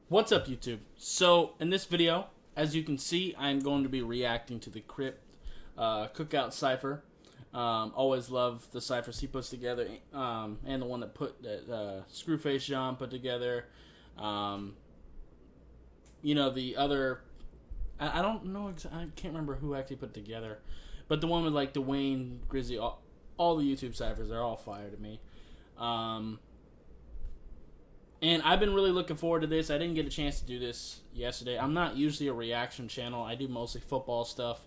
What's up, YouTube? So, in this video, as you can see, I'm going to be reacting to the Crypt Cookout Cypher. Always love the ciphers he puts together, and the one that Screwface John put together. You know, the other, I don't know, I can't remember who actually put it together, but the one with like Dwayne, Grizzly, all the YouTube ciphers, they're all fire to me. And I've been really looking forward to this. I didn't get a chance to do this yesterday. I'm not usually a reaction channel. I do mostly football stuff.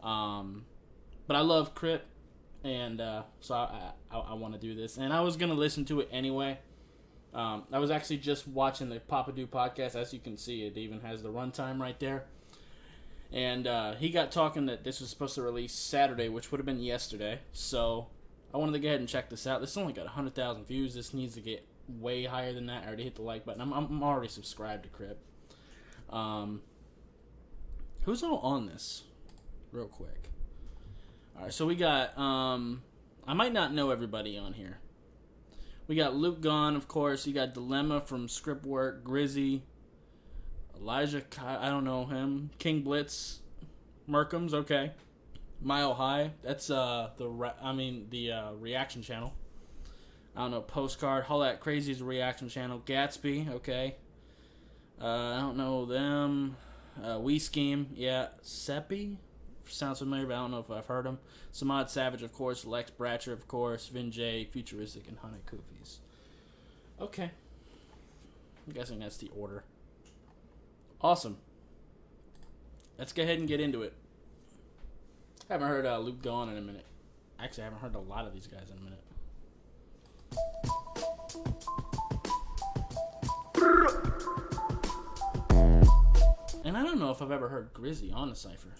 But I love Crypt, and so I want to do this. And I was going to listen to it anyway. I was actually just watching the Papadoo podcast. As you can see, it even has the runtime right there. And he got talking that this was supposed to release Saturday, which would have been yesterday. So I wanted to go ahead and check this out. This only got 100,000 views. This needs to get way higher than that. I already hit the like button. I'm already subscribed to Crypt. Who's all on this? Real quick. Alright, so we got, I might not know everybody on here. We got Luke Gone, of course. You got Dilemma from Script Work, Grizzy, Elijah, I don't know him, King Blitz, Merkham's, okay. Mile High, that's the reaction channel. I don't know, Postcard, All That Crazy's a reaction channel. Gatsby, okay. I don't know them. We Scheme, yeah. Seppi? Sounds familiar, but I don't know if I've heard him. Samad Savage, of course. Lex Bratcher, of course. Vin J, Futuristic, and Hunted Koofies. Okay. I'm guessing that's the order. Awesome. Let's go ahead and get into it. I haven't heard Luke Gone in a minute. Actually, I haven't heard a lot of these guys in a minute. And I don't know if I've ever heard Grizzy on a cipher.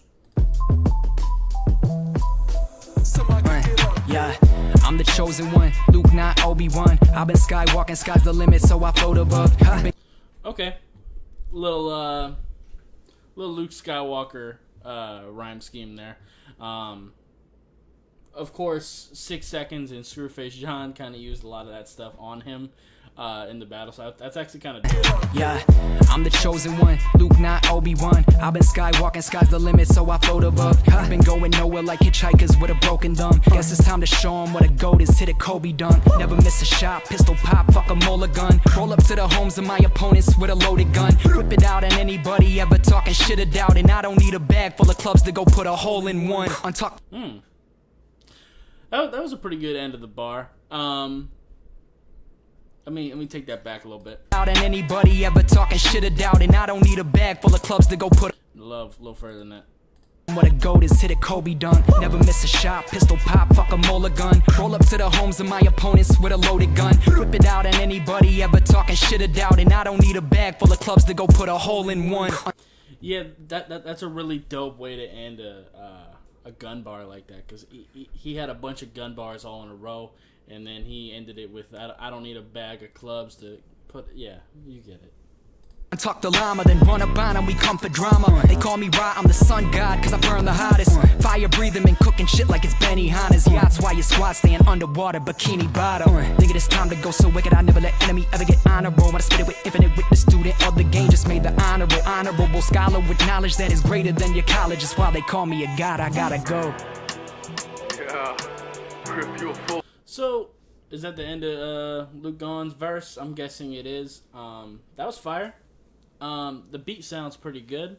Yeah, I'm the chosen one. Luke, not Obi-Wan. I've been skywalking, sky's the limit, so I float above. Okay, little Luke Skywalker rhyme scheme there. Of course, 6 seconds and Screwface John kind of used a lot of that stuff on him in the battle, so that's actually kind of dope. Yeah, I'm the chosen one. Luke, not Obi-Wan. I've been skywalking, sky's the limit, so I float above. I've been going nowhere like hitchhikers with a broken thumb. Guess it's time to show 'em what a goat is. Hit a Kobe dunk. Never miss a shot, pistol pop, fuck a molar gun. Roll up to the homes of my opponents with a loaded gun. Whip it out on anybody ever talking shit or doubting. I don't need a bag full of clubs to go put a hole in one. That was a pretty good end of the bar. Let me take that back a little bit. Out on anybody ever talking shit or doubting. I don't need a bag full of clubs to go put Love a little further than that. What a goat is, hit a Kobe dunk. Never miss a shot, pistol pop, fuck a molar gun. Roll up to the homes of my opponents with a loaded gun. Whip it out on anybody ever talking shit or doubting. I don't need a bag full of clubs to go put a hole in one. Yeah, that's a really dope way to end a gun bar like that, because he had a bunch of gun bars all in a row, and then he ended it with I don't need a bag of clubs to put. Yeah, you get it. Talk the llama, then run up on 'em, we come for drama. They call me Ra, I'm the sun god, cause I burn the hottest. Fire breathing and cooking shit like it's Benny Hanna's yachts. While your squad staying underwater, bikini bottom. Nigga, it's time to go so wicked, I never let enemy ever get honorable. When I spit it with infinite witness, student of the game, just made the honorable scholar with knowledge that is greater than your college. Is why they call me a god, I gotta go. So, is that the end of Luke Gone's verse? I'm guessing it is. That was fire. The beat sounds pretty good.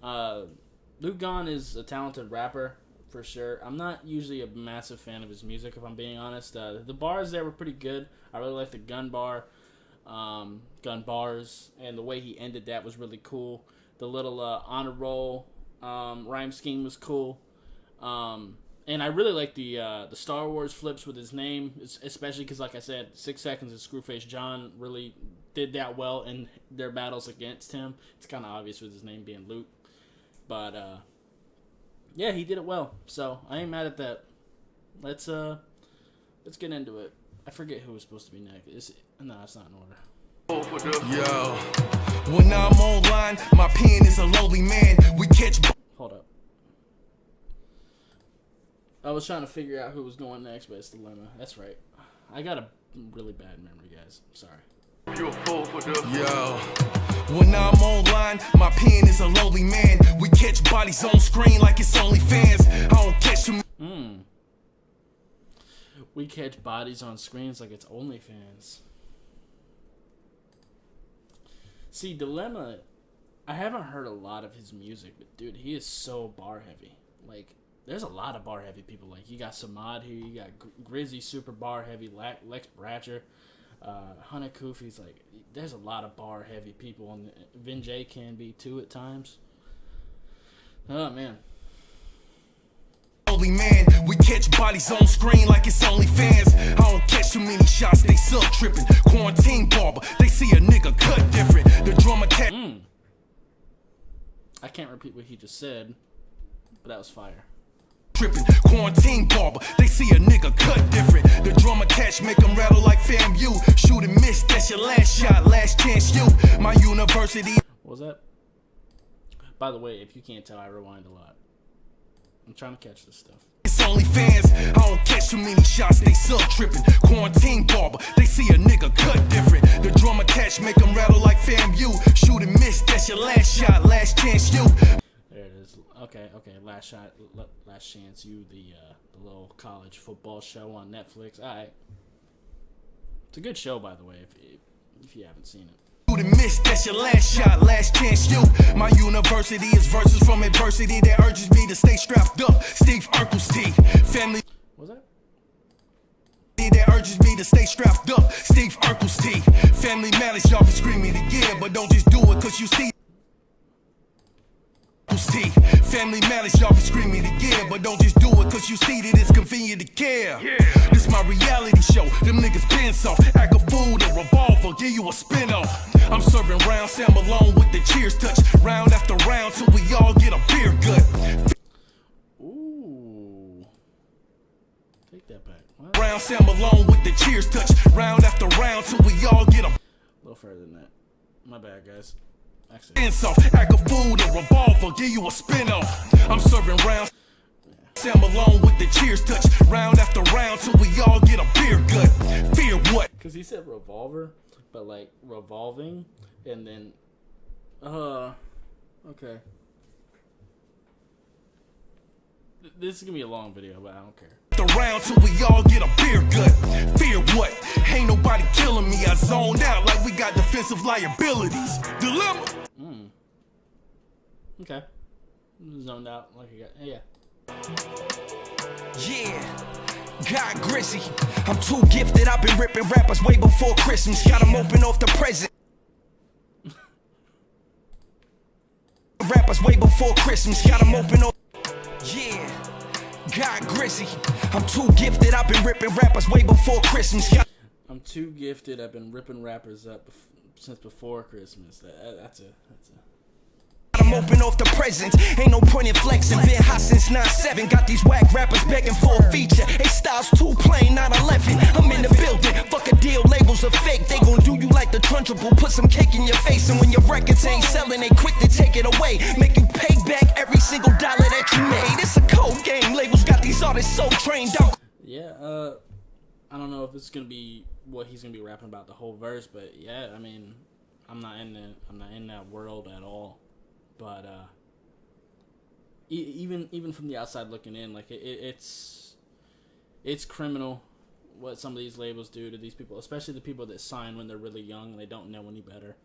Luke Gone is a talented rapper, for sure. I'm not usually a massive fan of his music, if I'm being honest. The bars there were pretty good. I really like the gun bars, and the way he ended that was really cool. The little honor roll rhyme scheme was cool. And I really like the Star Wars flips with his name, especially because, like I said, 6 seconds of Screwface John really did that well in their battles against him. It's kind of obvious with his name being Luke. But, yeah, he did it well. So, I ain't mad at that. Let's get into it. I forget who was supposed to be next. No, it's not in order. Yo, when I'm online, my pen is a lowly man. We catch... Hold up. I was trying to figure out who was going next, but it's Dilemma. That's right. I got a really bad memory, guys. Sorry. Yo, When I'm online, my pen is a lowly man. We catch bodies on screen like it's OnlyFans. I don't catch too many. We catch bodies on screens like it's OnlyFans. See, Dilemma, I haven't heard a lot of his music, but dude, he is so bar heavy. Like, there's a lot of bar heavy people. Like, you got Samad here, you got Grizzy, super bar heavy, Lex Bratcher, Hunter Kufi's. Like, there's a lot of bar heavy people, and Vin J can be too at times. Oh man. Man, we catch bodies on screen like it's OnlyFans. I don't catch too many shots, they sub tripping. Quarantine barber, they see a nigga cut different. The drum attack. I can't repeat what he just said, but that was fire. Tripping, quarantine barber, they see a nigga cut different. The drum attach make them rattle like FAMU. Shoot and miss, that's your last shot, last chance you. My university. What was that? By the way, if you can't tell, I rewind a lot. I'm trying to catch this stuff. It's OnlyFans. I don't catch too many shots, they sub tripping. Quarantine barber, they see a nigga cut different. The drum attach make them rattle like FAMU. Shoot and miss, that's your last shot, last chance you. There it is. Okay. Last shot, last chance you. The little college football show on Netflix. All right. It's a good show, by the way, if you haven't seen it. Shoot and miss, that's your last shot, last chance you. My university is verses from adversity that urges me to stay strapped up. Steve Urkel's T. Family. What was that? That urges me to stay strapped up. Steve Urkel's T. Family matters, y'all can scream it again, but don't just do it cause you see. Family matters, y'all can scream it again, but don't just do it cause you see that it's convenient to care. This my reality show, them niggas been soft. Act a fool, the revolver, give you a spin-off. I'm serving round Sam Malone with the cheers touch. Round after round till we all get a beer gut. Ooh. Take that back. What? Round Sam Malone with the cheers touch. Round after round till we all get a little further than that. My bad, guys. Soft, act a fool, the revolver, give you a spin-off. I'm serving rounds. Sam Malone with the cheers touch. Round after round till we all get a beer gut. Fear what? Because he said revolver, but like revolving, and then, okay. This is gonna be a long video, but I don't care. The round till we all get a beer gut. Fear what? Ain't nobody killing me. I zoned out like we got defensive liabilities. Dilemma. Okay. Zoned out like you got. Yeah. Yeah. God Grizzy, I'm too gifted. I've been ripping rappers way before Christmas. Got them open off the present. Rappers way before Christmas. Got them open off. Yeah. God Grizzy, I'm too gifted. I've been ripping rappers way before Christmas. I'm too gifted. I've been ripping rappers up since before Christmas. That's a. I'm open off the presents, ain't no point in flexing. Been hot since 9-7, got these whack rappers begging for a feature. A style's too plain, 9/11. I'm in the building, fuck a deal, labels are fake. They gon' do you like the Trunchable, put some cake in your face. And when your records ain't selling, they quick to take it away. Make you pay back every single dollar that you made. It's a cold game, labels got these artists so trained out. Yeah, I don't know if it's gonna be what he's gonna be rapping about the whole verse, but yeah, I mean, I'm not in that world at all. But even from the outside looking in, like it's criminal what some of these labels do to these people, especially the people that sign when they're really young and they don't know any better,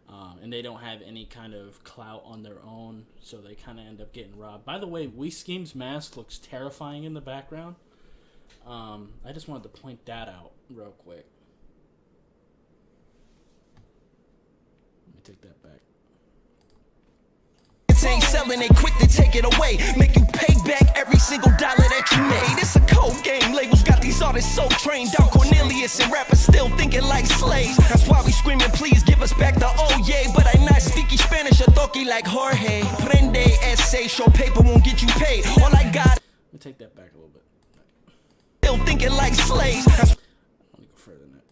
and they don't have any kind of clout on their own, so they kind of end up getting robbed. By the way, We Scheme's mask looks terrifying in the background. I just wanted to point that out real quick. Let me take that back. Ain't selling, they quick to take it away. Make you pay back every single dollar that you made. It's a cold game, labels got these artists so trained out. Cornelius and rappers still thinking like slaves. That's why we screaming, please give us back the oh yeah. But I not speaking Spanish or toki like Jorge. Prende essay, show paper won't get you paid. All I got. Let me take that back a little bit. Still thinking like slaves. Let me go further than that.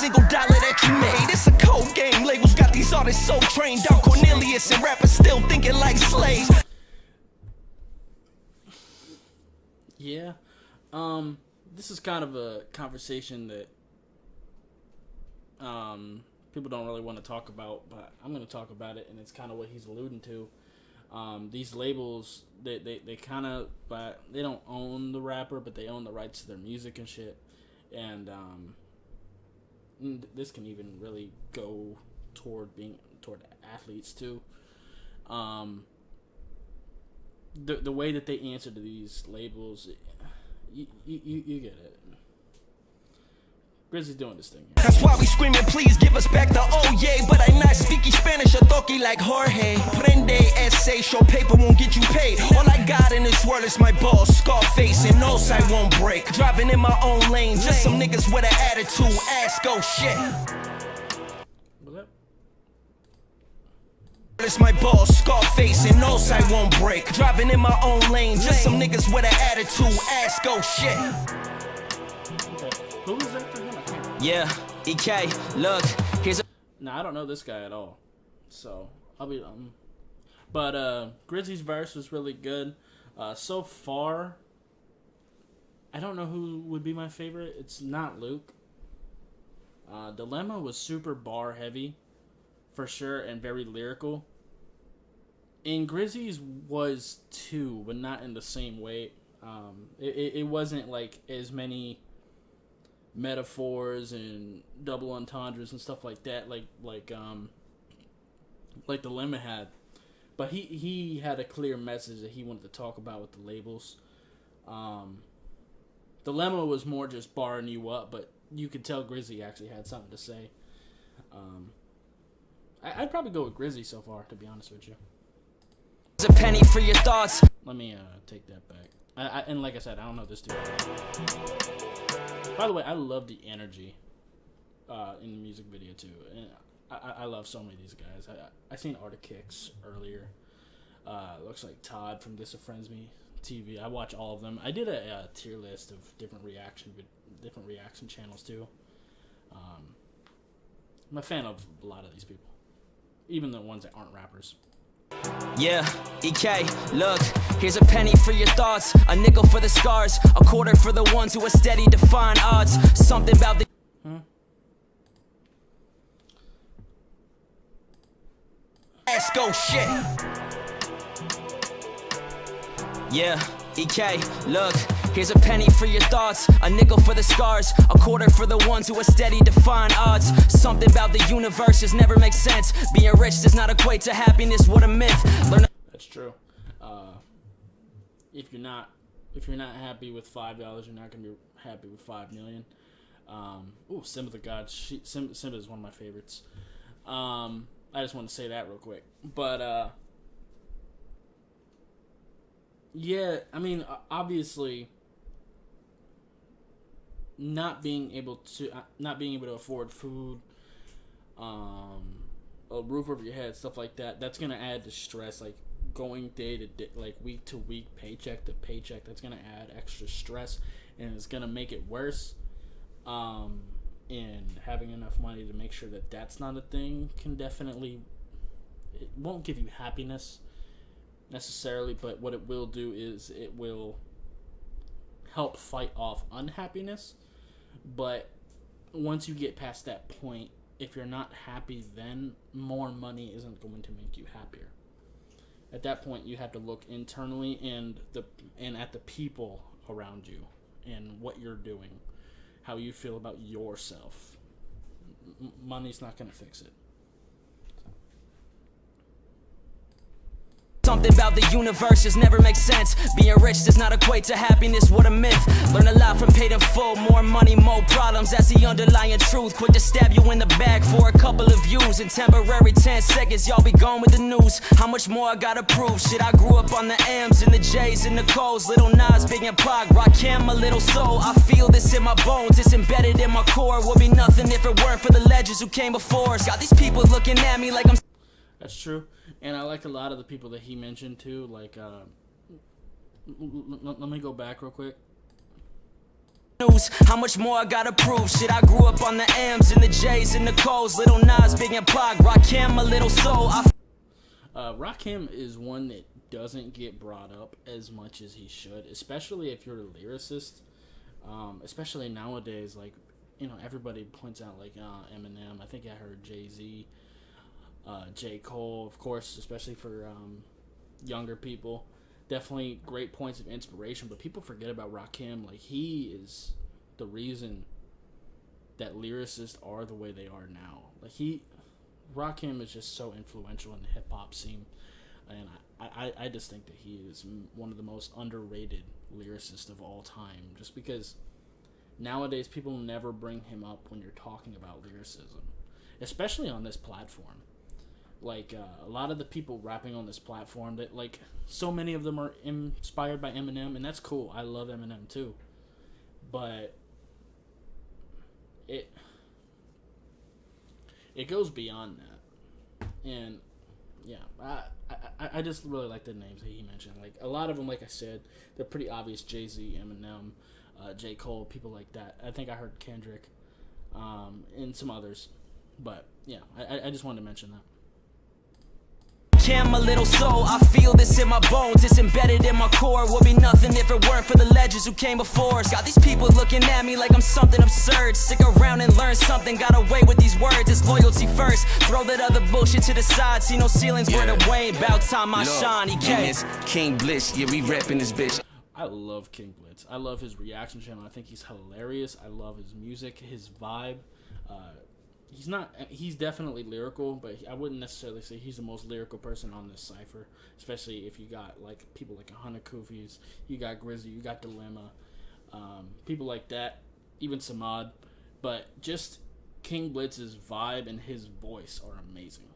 Single dollar that you made. It's a cold game, labels got these artists so trained out. Cornelius and rappers still thinking like slaves. Yeah, this is kind of a conversation that people don't really want to talk about, but I'm going to talk about it, and it's kind of what he's alluding to. These labels, they kind of, but they don't own the rapper, but they own the rights to their music and shit. And this can even really go toward athletes too. The way that they answer to these labels, you get it. Grizzly's doing this thing here. That's why we screaming, please give us back the oh yeah. But I'm not speaking Spanish or toki like Jorge. Prende ese, show paper won't get you paid. All I got in this world is my balls, Scarface, and nose I won't break. Driving in my own lane, just some niggas with an attitude. Ass go shit. It's my balls, Scarface, and nose I won't break. Driving in my own lane, just some niggas with an attitude. Ass go shit. Who is that for him? Yeah, EK, look, here's a... Nah, I don't know this guy at all. So, I'll be... But, Grizzly's verse was really good. So far, I don't know who would be my favorite. It's not Luke. Dilemma was super bar heavy, for sure, and very lyrical. And Grizzly's was too, but not in the same way. It wasn't like as many metaphors and double entendres and stuff like that, like Dilemma had. But he had a clear message that he wanted to talk about with the labels. Dilemma was more just barring you up, but you could tell Grizzly actually had something to say. I'd probably go with Grizzly so far, to be honest with you. a penny for your thoughts. Let me take that back. And like I said, I don't know this dude. By the way, I love the energy in the music video too, and I love so many of these guys. I seen Arctic Kicks earlier. Looks like Todd from This Offends Me TV. I watch all of them. I did a tier list of different reaction channels too. I'm a fan of a lot of these people, even the ones that aren't rappers. Yeah, EK, look, here's a penny for your thoughts, a nickel for the scars, a quarter for the ones who are steady defying odds. Something about the ass go shit. Yeah, EK, look, here's a penny for your thoughts, a nickel for the scars, a quarter for the ones who are steady defying odds. Something about the universe just never makes sense. Being rich does not equate to happiness, what a myth. Learn. That's true. If you're not happy with $5, you're not gonna be happy with 5 million. Ooh, Simba the God. Simba is one of my favorites. I just want to say that real quick, but yeah, I mean, obviously, not being able to afford food, a roof over your head, stuff like that, that's gonna add to stress. Like going day to day, like week to week, paycheck to paycheck, that's gonna add extra stress, and it's gonna make it worse. And having enough money to make sure that that's not a thing can definitely, it won't give you happiness necessarily, but what it will do is it will help fight off unhappiness. But once you get past that point, if you're not happy, then more money isn't going to make you happier. At that point, you have to look internally and at the people around you and what you're doing, how you feel about yourself. Money's not going to fix it. Something about the universe just never makes sense. Being rich does not equate to happiness, what a myth. Learn a lot from paid in full, more money, more problems. That's the underlying truth. Quick to stab you in the back for a couple of views. In temporary 10 seconds, y'all be gone with the news. How much more I gotta prove? Shit, I grew up on the M's and the J's and the Co's. Little Nas, Big and Pac, Rakim, my little soul. I feel this in my bones, it's embedded in my core. Would be nothing if it weren't for the legends who came before us. Got these people looking at me like I'm... That's true. And I like a lot of the people that he mentioned too. Like, let me go back real quick. How much more I gotta prove? Shit, I grew up on the M's and the J's and the Co's. Little Nas, Big and Pac, Rakim, my little soul. Rakim is one that doesn't get brought up as much as he should, especially if you're a lyricist. Especially nowadays, like everybody points out like Eminem. I think I heard Jay-Z, J. Cole, of course, especially for younger people. Definitely great points of inspiration, but people forget about Rakim. Like, he is the reason that lyricists are the way they are now. Like, Rakim is just so influential in the hip-hop scene, and I just think that he is one of the most underrated lyricists of all time, just because nowadays people never bring him up when you're talking about lyricism, especially on this platform. Like, a lot of the people rapping on this platform, that like so many of them are inspired by Eminem, and that's cool. I love Eminem too, but it goes beyond that. And yeah, I just really like the names that he mentioned. Like, a lot of them, like I said, they're pretty obvious. Jay-Z, Eminem, J. Cole, people like that. I think I heard Kendrick, and some others. But yeah, I just wanted to mention that. Cam, my little soul, I feel this in my bones. It's embedded in my core. Would be nothing if it weren't for the legends who came before us. Got these people looking at me like I'm something absurd. Stick around and learn something. Got away with these words. It's loyalty first. Throw that other bullshit to the side. See no ceilings where the way. About time I shine. He came. King Bliss, yeah, we reppin' this bitch. I love King Blitz. I love his reaction channel. I think he's hilarious. I love his music, his vibe. He's definitely lyrical, but I wouldn't necessarily say he's the most lyrical person on this cipher, especially if you got like people like 100 Kufis, you got Grizzly, you got Dilemma, people like that, even Samad. But just King Blitz's vibe and his voice are amazing.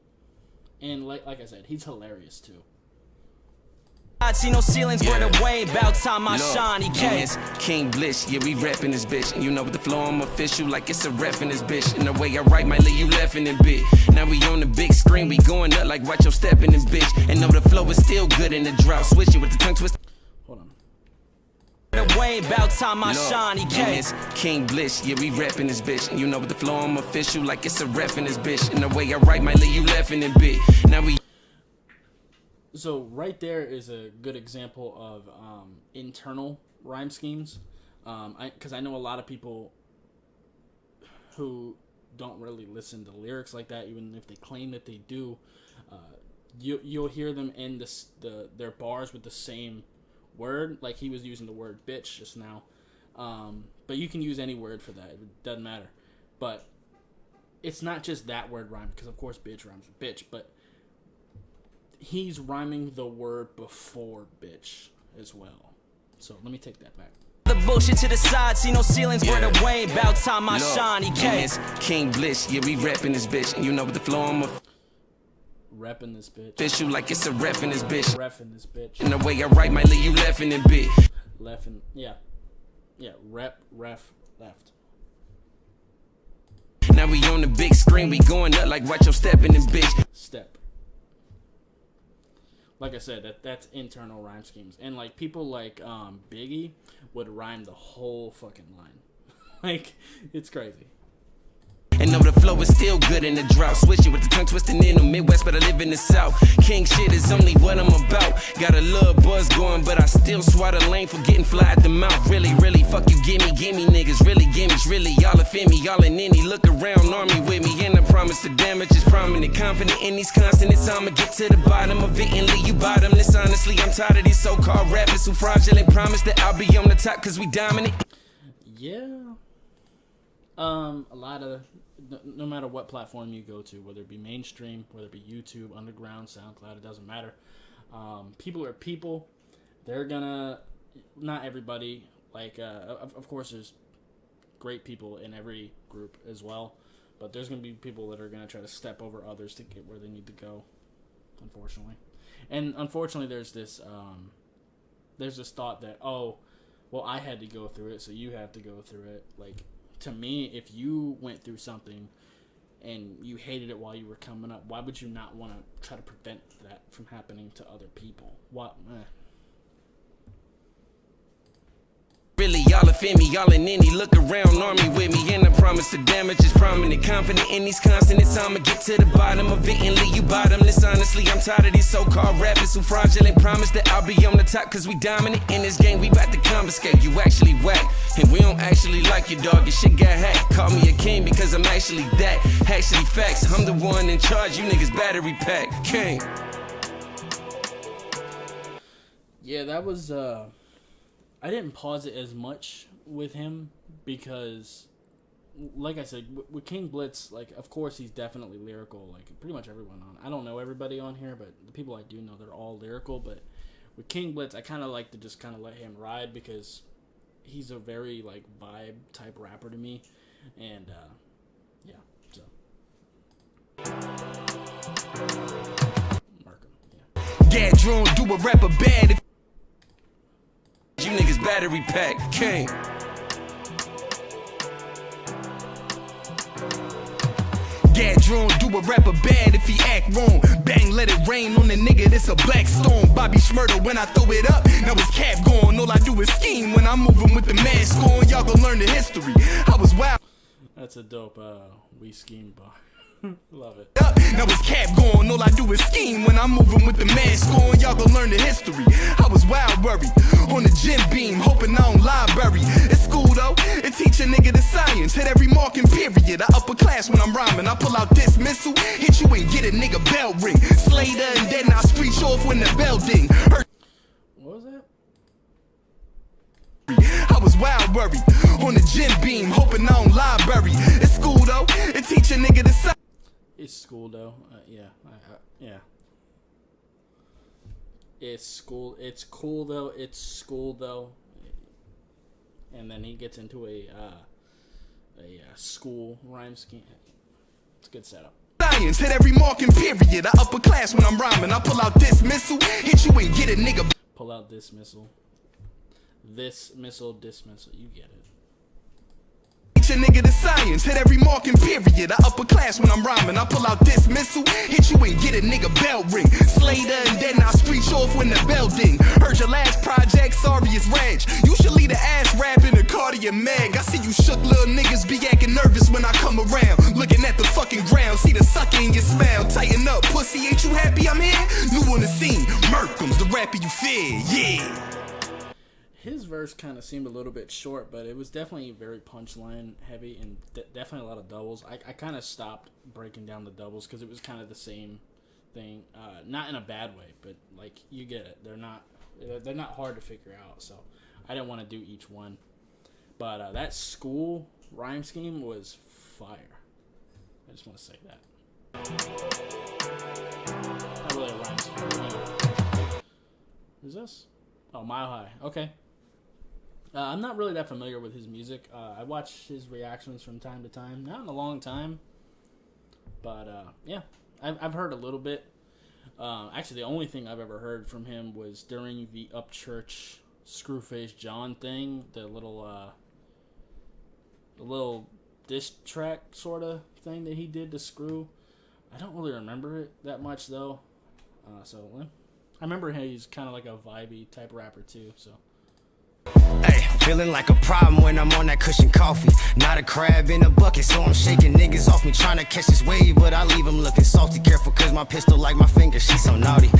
And like I said, he's hilarious too. I see no ceilings where the way. About time I shine. He came. King Bliss, yeah, we reppin' this bitch. And you know with the flow, I'm official like it's a ref in this bitch. And the way I write might leave you left in this bit. Now we on the big screen, we going up like watch your step in this bitch. And know the flow is still good in the drought. Switch it with the tongue twist. Hold on. The way. About time I shine. He came. King Bliss, yeah, we reppin' this bitch. And you know with the flow, I'm official like it's a ref in this bitch. And the way I write might leave you left in this bit. Now we. So right there is a good example of internal rhyme schemes, because I know a lot of people who don't really listen to lyrics like that, even if they claim that they do. You'll hear them end their bars with the same word, like he was using the word bitch just now, but you can use any word for that. It doesn't matter. But it's not just that word rhyme, because of course bitch rhymes with bitch, but he's rhyming the word before bitch as well. So let me take that back. The bullshit to the side, see no ceilings where the way. About time I shine. He came. King Bliss, yeah, we reppin' this bitch. And you know with the flow, I'm reppin' this bitch. official like it's a ref in this bitch. Reffin' this bitch. And the way I write might leave you left in this bit. Leffin', yeah. Rep, ref, left. Now we on the big screen, we going up like watch your step in this bitch. Step. Like I said, that's internal rhyme schemes. And like people like Biggie would rhyme the whole fucking line. Like, it's crazy. And know the flow is still good in the drought. Switch it with the tongue twisting in the Midwest, but I live in the South. King shit is only what I'm about. Got a little buzz going, but I still swat a lane for getting fly at the mouth. Really, fuck you, gimme niggas. Really gimmicks, really, y'all offend me. Y'all in any look around, army with me. And I promise the damage is prominent. Confident in these consonants, I'ma get to the bottom of it and leave you bottomless. Honestly, I'm tired of these so-called rappers who fraudulent promise that I'll be on the top cause we dominant. Yeah. A lot of, no matter what platform you go to, whether it be mainstream, whether it be YouTube, underground, SoundCloud, it doesn't matter. People are people. They're gonna, not everybody, like, of course there's great people in every group as well, but there's gonna be people that are gonna try to step over others to get where they need to go, unfortunately. And unfortunately there's this thought that, oh, well, I had to go through it, so you have to go through it. Like, to me, if you went through something and you hated it while you were coming up, why would you not want to try to prevent that from happening to other people? What? Really, y'all offend me, y'all in any look around, army with me. And I promise the damage is prominent, confident in these consonants. I'ma get to the bottom of it and leave you bottomless. Honestly, I'm tired of these so-called rappers who fraudulent promise that I'll be on the top, cause we dominant in this game. We bout to confiscate, you actually whack, and we don't actually like you, dog. Your shit got hacked. Call me a king because I'm actually that. Actually facts, I'm the one in charge, you niggas battery pack. King. Yeah, that was, I didn't pause it as much with him because, like I said, with King Blitz, like, of course he's definitely lyrical, like, pretty much everyone on. I don't know everybody on here, but the people I do know, they're all lyrical, but with King Blitz, I kind of like to just kind of let him ride because he's a very, like, vibe type rapper to me, and, yeah, so. Mark him, yeah. Gad drone, do a rapper bad if You niggas battery pack. King. Gad drone, do a rapper bad if he act wrong. Bang, let it rain on the nigga, this a black storm. Bobby Schmurder when I throw it up, now his cap gone. All I do is scheme when I'm moving with the mask on. Y'all gon' learn the history. I was wild. That's a dope, we scheme bar. Love it. Now his cap gone, all I do is scheme when I'm moving with the mask on. Y'all gon' learn the history. I was wild worried on the gym beam, hoping I don't library. It's school though, it teach a nigga the science. Hit every marking period. I upper class when I'm rhyming. I pull out dismissal, hit you and get a nigga bell ring. Slater and then I screech off when the bell ding. What was that? I was wild worried on the gym beam, hoping I don't library. It's school though, it teach a nigga the science. It's school though. Yeah. Yeah. It's school. It's cool though. It's school though. And then he gets into a school rhyme scheme. It's a good setup. Science hit every marking period. I upper class when I'm rhyming. I pull out dismissal, hit you and get a nigga. Pull out dismissal. This missile, dismissal. You get it. A nigga the science, hit every marking period. I upper class when I'm rhyming. I pull out dismissal, hit you and get a nigga bell ring. Slater and then I screech off when the bell ding. Heard your last project, sorry it's Reg. You should lead the ass rap in the Cardi and Meg. I see you shook little niggas be acting nervous when I come around. Looking at the fucking ground, see the sucker in your smile. Tighten up, pussy, ain't you happy I'm here? New on the scene, Merkham's the rapper you fear, yeah. His verse kind of seemed a little bit short, but it was definitely very punchline heavy and definitely a lot of doubles. I kind of stopped breaking down the doubles because it was kind of the same thing. Not in a bad way, but like you get it. They're not hard to figure out. So I didn't want to do each one. But that school rhyme scheme was fire. I just want to say that. Not really a rhyme scheme. Who's this? Oh, Mile High. Okay. I'm not really that familiar with his music. I watch his reactions from time to time. Not in a long time. But, yeah. I've heard a little bit. Actually, the only thing I've ever heard from him was during the Upchurch Screwface John thing. The little diss track sort of thing that he did to Screw. I don't really remember it that much, though. So, I remember he's kind of like a vibey type rapper, too, so. Hey, feeling like a problem when I'm on that cushion coffee. Not a crab in a bucket, so I'm shaking niggas off me, trying to catch this wave, but I leave them looking salty. Careful, cause my pistol like my finger, she's so naughty.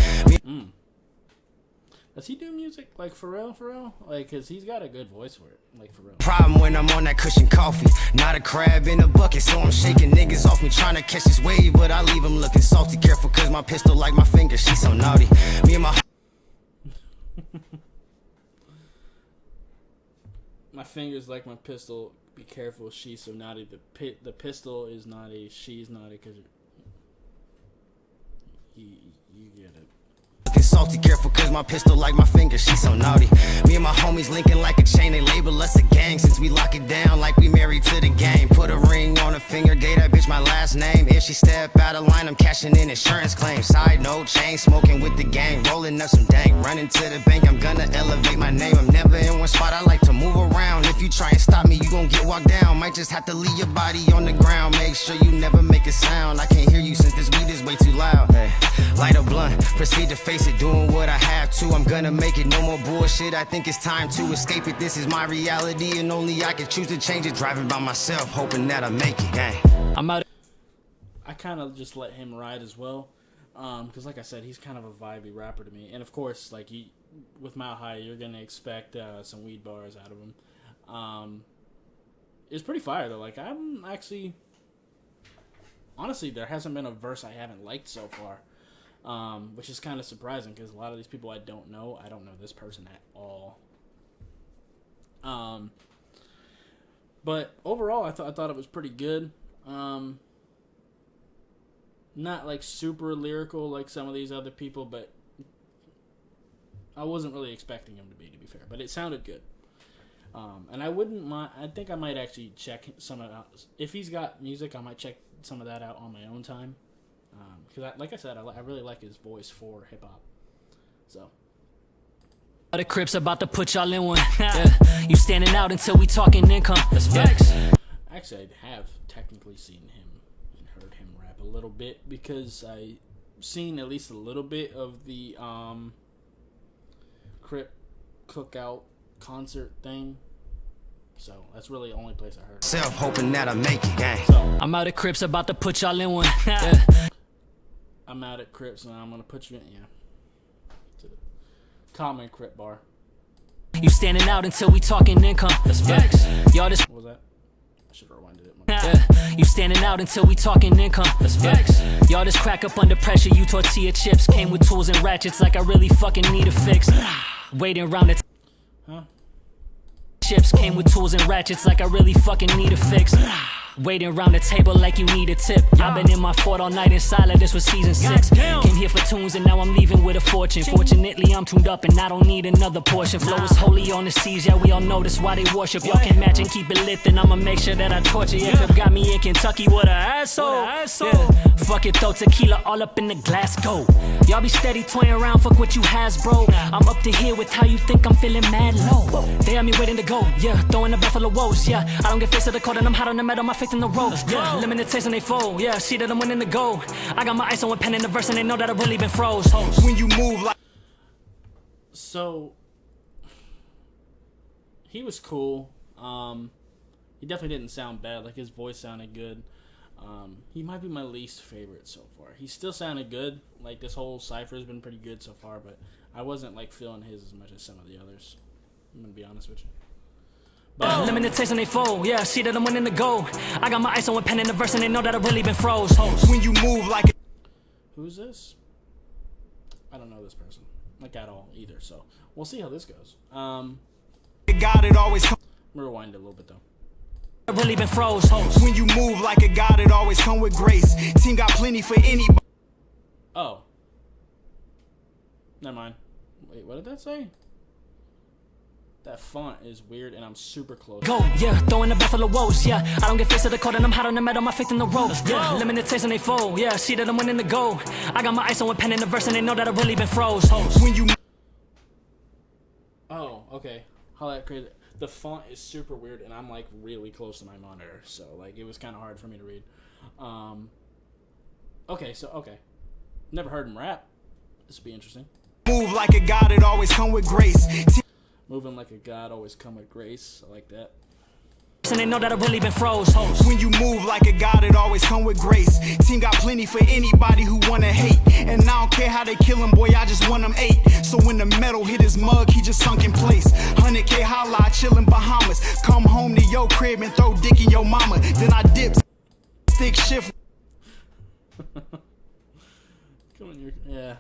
Does he do music, like, for real? Like, cause he's got a good voice for it, like, for real. Problem when I'm on that cushion coffee. Not a crab in a bucket, so I'm shaking niggas off me, trying to catch this wave, but I leave them looking salty. Careful, cause my pistol like my finger, she's so naughty. Me and my My finger's like my pistol. Be careful, she's so naughty. The pistol is naughty. She's naughty because you get it. Salty, careful, cause my pistol like my finger, she's so naughty. Me and my homies linking like a chain, they label us a gang since we lock it down like we married to the game. Put a ring on her finger, gave that bitch my last name. If she step out of line, I'm cashing in insurance claims. Side note, chain smoking with the gang, rolling up some dank. Running to the bank, I'm gonna elevate my name. I'm never in one spot, I like to move around. If you try and stop me, you gon' get walked down. Might just have to leave your body on the ground. Make sure you never make make a sound. I can't hear you since this weed is way too loud. Hey, light a blunt, proceed to face it, doing what I have to. I'm gonna make it, no more bullshit. I think it's time to escape it. This is my reality, and only I can choose to change it. Driving by myself, hoping that I make it. Gang. I'm out. I kind of just let him ride as well, because like I said, he's kind of a vibey rapper to me. And of course, like with Mile High, you're gonna expect some weed bars out of him. It's pretty fire though. Like I'm actually, honestly, there hasn't been a verse I haven't liked so far, which is kind of surprising because a lot of these people I don't know this person at all. But overall, I thought it was pretty good. Not like super lyrical like some of these other people, but I wasn't really expecting him to be fair. But it sounded good. And I wouldn't mind. I think I might actually check some of that. If he's got music, I might check some of that out on my own time. Because, like I said, I really like his voice for hip hop. So. The Crips about to put y'all in one. Yeah. You standing out until we talking income. That's facts. Actually, I have technically seen him and heard him rap a little bit because I seen at least a little bit of the Crypt Cookout concert thing. So that's really the only place I heard. Self hoping that I make it. Gang. So I'm out of Crips about to put y'all in one. Yeah. I'm out at Crips and I'm gonna put you in. Yeah. To the common Crip bar. You standing out until we talking income. That's facts. Y'all just. What was that? I should have rewinded it. Yeah. You standing out until we talking income. That's facts. Y'all just crack up under pressure. You tortilla chips came with tools and ratchets like I really fucking need a fix. Waiting around the. Huh? Chips came with tools and ratchets like I really fucking need a fix. Waiting around the table like you need a tip. I've been in my fort all night in silent, this was season 6. Came here for tunes and now I'm leaving with a fortune. Fortunately I'm tuned up and I don't need another portion. Flow is holy on the seas, yeah we all know that's why they worship. Y'all can match and keep it lit, then I'ma make sure that I torture you. Got me in Kentucky with a asshole. Yeah. Fuck it though, tequila all up in the glass, go. Y'all be steady toying around, fuck what you has, bro. I'm up to here with how you think I'm feeling mad low. They have me waiting to go, yeah, throwing a buffalo woes, yeah. I don't get face to the cold and I'm hot on the metal, my faith in the road. Yeah, limited taste and they fold, yeah, see that I'm winning the goal. I got my ice on with pen in the verse and they know that I really been froze. When you move like. So he was cool. He definitely didn't sound bad. Like his voice sounded good. He might be my least favorite so far. He still sounded good. Like this whole cypher has been pretty good so far, but I wasn't like feeling his as much as some of the others. I'm gonna be honest with you. But limited taste and they fold, yeah, see that I'm winning the goal. I got my ice on with pen in the verse and they know that I really been froze. When you move like. Who's this? I don't know this person like at all either. So we'll see how this goes. God, it always. I'm gonna rewind it a little bit though. I really been froze. When you move like a god, it always come with grace. Team got plenty for anybody. Oh. Never mind. Wait, what did that say? That font is weird and I'm super close. Go, yeah, throwing the buffalo woes, yeah. I don't get face to the cold and I'm hot on the metal, my faith in the ropes. Yeah, limited taste and they fold, yeah, see that I'm winning the goal. I got my ice on with pen in the verse and they know that I really been froze. When you. Oh, okay. How that crazy. The font is super weird and I'm like really close to my monitor, so like it was kind of hard for me to read. Okay. Never heard him rap. This will be interesting. Move like a god, it always come with grace. Moving like a god, always come with grace. I like that. And they know that I really been froze. When you move like a god, it always come with grace. Team got plenty for anybody who wanna hate. And I don't care how they kill him, boy, I just want him 8. So when the metal hit his mug, he just sunk in place. 100K holla, I chill in Bahamas. Come home to your crib and throw dick in your mama. Then I dip, stick shift. Come on, yeah.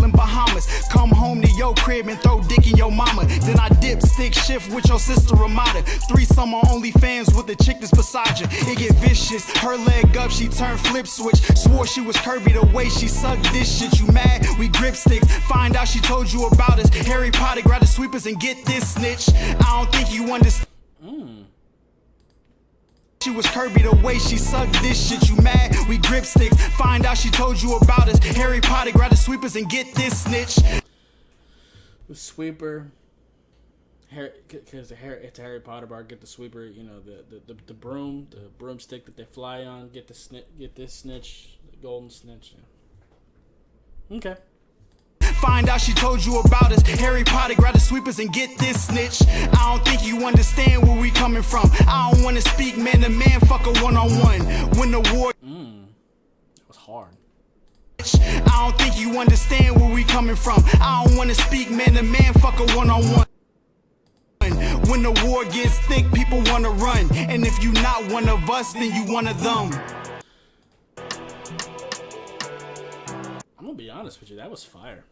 In Bahamas, come home to your crib and throw dick in your mama. Then I dip, stick shift with your sister Ramada. 3 summer only fans with the chick that's beside you. It get vicious, her leg up, she turned flip switch. Swore she was Kirby the way she sucked this shit. You mad? We grip sticks. Find out she told you about us. Harry Potter, grab the sweepers and get this snitch. I don't think you understand. She was Kirby the way she sucked this shit. You mad? We grip sticks. Find out she told you about us. Harry Potter, grab the sweepers and get this snitch. The sweeper. Because it's a Harry Potter bar. Get the sweeper, you know, the broomstick that they fly on. Get this snitch, the golden snitch. Yeah. Okay. Find out she told you about us. Harry Potter, grab the sweepers and get this snitch. I don't think you understand where we coming from. I don't wanna speak man to man, fuck a one-on-one. When the war That was hard. I don't think you understand where we coming from. I don't wanna speak man to man, fuck a one-on-one. When the war gets thick, people wanna run. And if you not one of us, then you one of them. I'm gonna be honest with you, that was fire.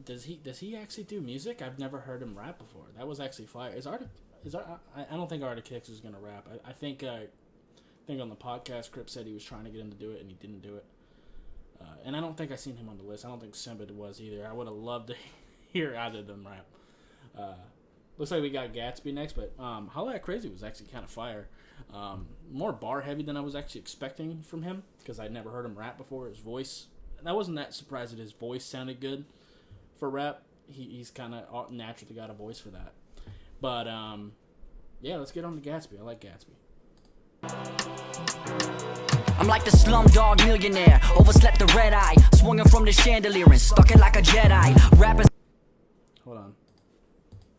Does he actually do music? I've never heard him rap before. That was actually fire. I don't think Arctic Hicks is gonna rap. I think on the podcast, Crypt said he was trying to get him to do it and he didn't do it. And I don't think I seen him on the list. I don't think Simba was either. I would have loved to hear either of them rap. Looks like we got Gatsby next, but Holla at Crazy was actually kind of fire. More bar heavy than I was actually expecting from him because I'd never heard him rap before. His voice, I wasn't that surprised that his voice sounded good for rap. He's kind of naturally got a voice for that. But yeah, let's get on to Gatsby. I like Gatsby. I'm like the slumdog millionaire, overslept the red eye, swinging from the chandelier and stuck it like a Jedi. Rappers. Hold on.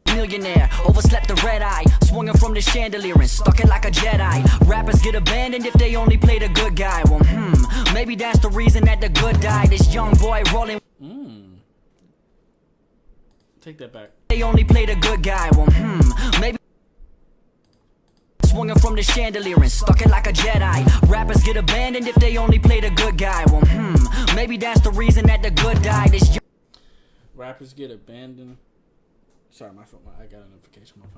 Millionaire, overslept the red eye, swinging from the chandelier and stuck it like a Jedi. Rappers get abandoned if they only play the good guy. Well, maybe that's the reason that the good died. This young boy rolling. Take that back. They only play the good guy. Well, maybe. Swinging from the chandelier and stuck it like a Jedi. Rappers get abandoned if they only play the good guy. Well, maybe that's the reason that the good died. This Rappers get abandoned. Sorry, my phone. I got a notification on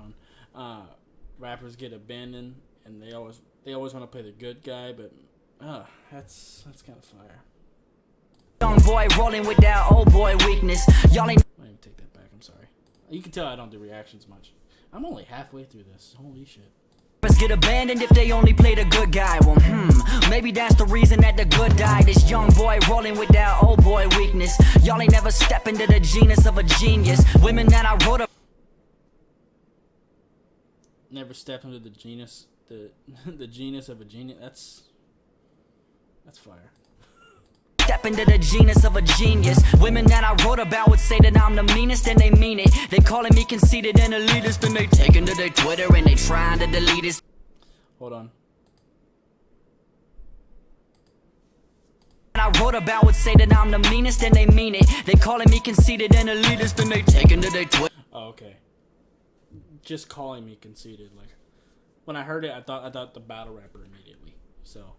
my phone. Rappers get abandoned, and they always want to play the good guy, but that's kind of fire. Young boy rolling with that old boy weakness. Y'all ain't. Let me take that back. I'm sorry. You can tell I don't do reactions much. I'm only halfway through this. Holy shit. Rappers get abandoned if they only play the good guy. Well, maybe that's the reason that the good died. This young boy rolling with that old boy weakness. Y'all ain't never step into the genus of a genius. Women that I wrote up. Never step into the genus, the genus of a genius. That's fire. Step into the genus of a genius. Women that I wrote about would say that I'm the meanest, and they mean it. They calling me conceited and elitist, and they taking to their Twitter and they trying to delete it. Hold on. I wrote about would say that I'm the meanest, and they mean it. They calling me conceited and elitist, and they taking to their Twitter. Oh, okay. Just calling me conceited, like when I heard it, I thought the battle rapper immediately. So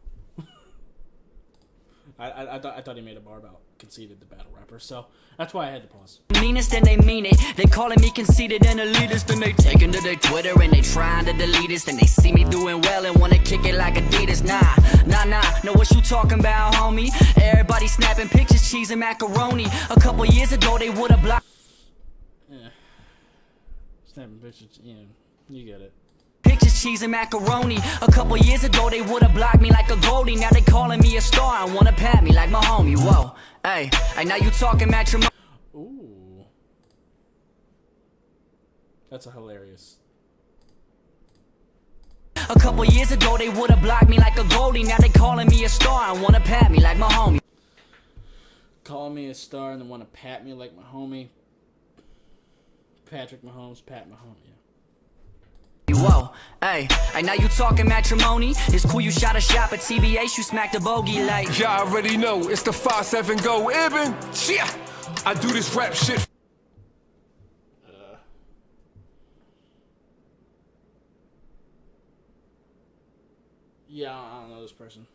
I thought he made a bar about conceited, the battle rapper. So that's why I had to pause. Meanest and they mean it. They calling me conceited and elitist, and they taking to their Twitter and they trying to delete us. And they see me doing well and wanna kick it like Adidas. Nah. Know what you talking about, homie? Everybody snapping pictures, cheese and macaroni. A couple years ago they woulda blocked. Yeah. Snapping pictures, you get it. Pictures, cheese and macaroni. A couple years ago they woulda blocked me like a goldie. Now they calling me a star and wanna pat me like my homie. Whoa, hey, now you talking matrimony. Ooh, that's a hilarious. A couple years ago they woulda blocked me like a goldie. Now they calling me a star and wanna pat me like my homie. Call me a star and then want to pat me like my homie. Patrick Mahomes, Pat Mahomes, yeah. Whoa, hey, now you talking matrimony. It's cool you shot a shot, but TBH you smacked a bogey like. Y'all already know it's the 5-7 go Ibn. Yeah, I do this rap shit. Yeah, I don't know this person.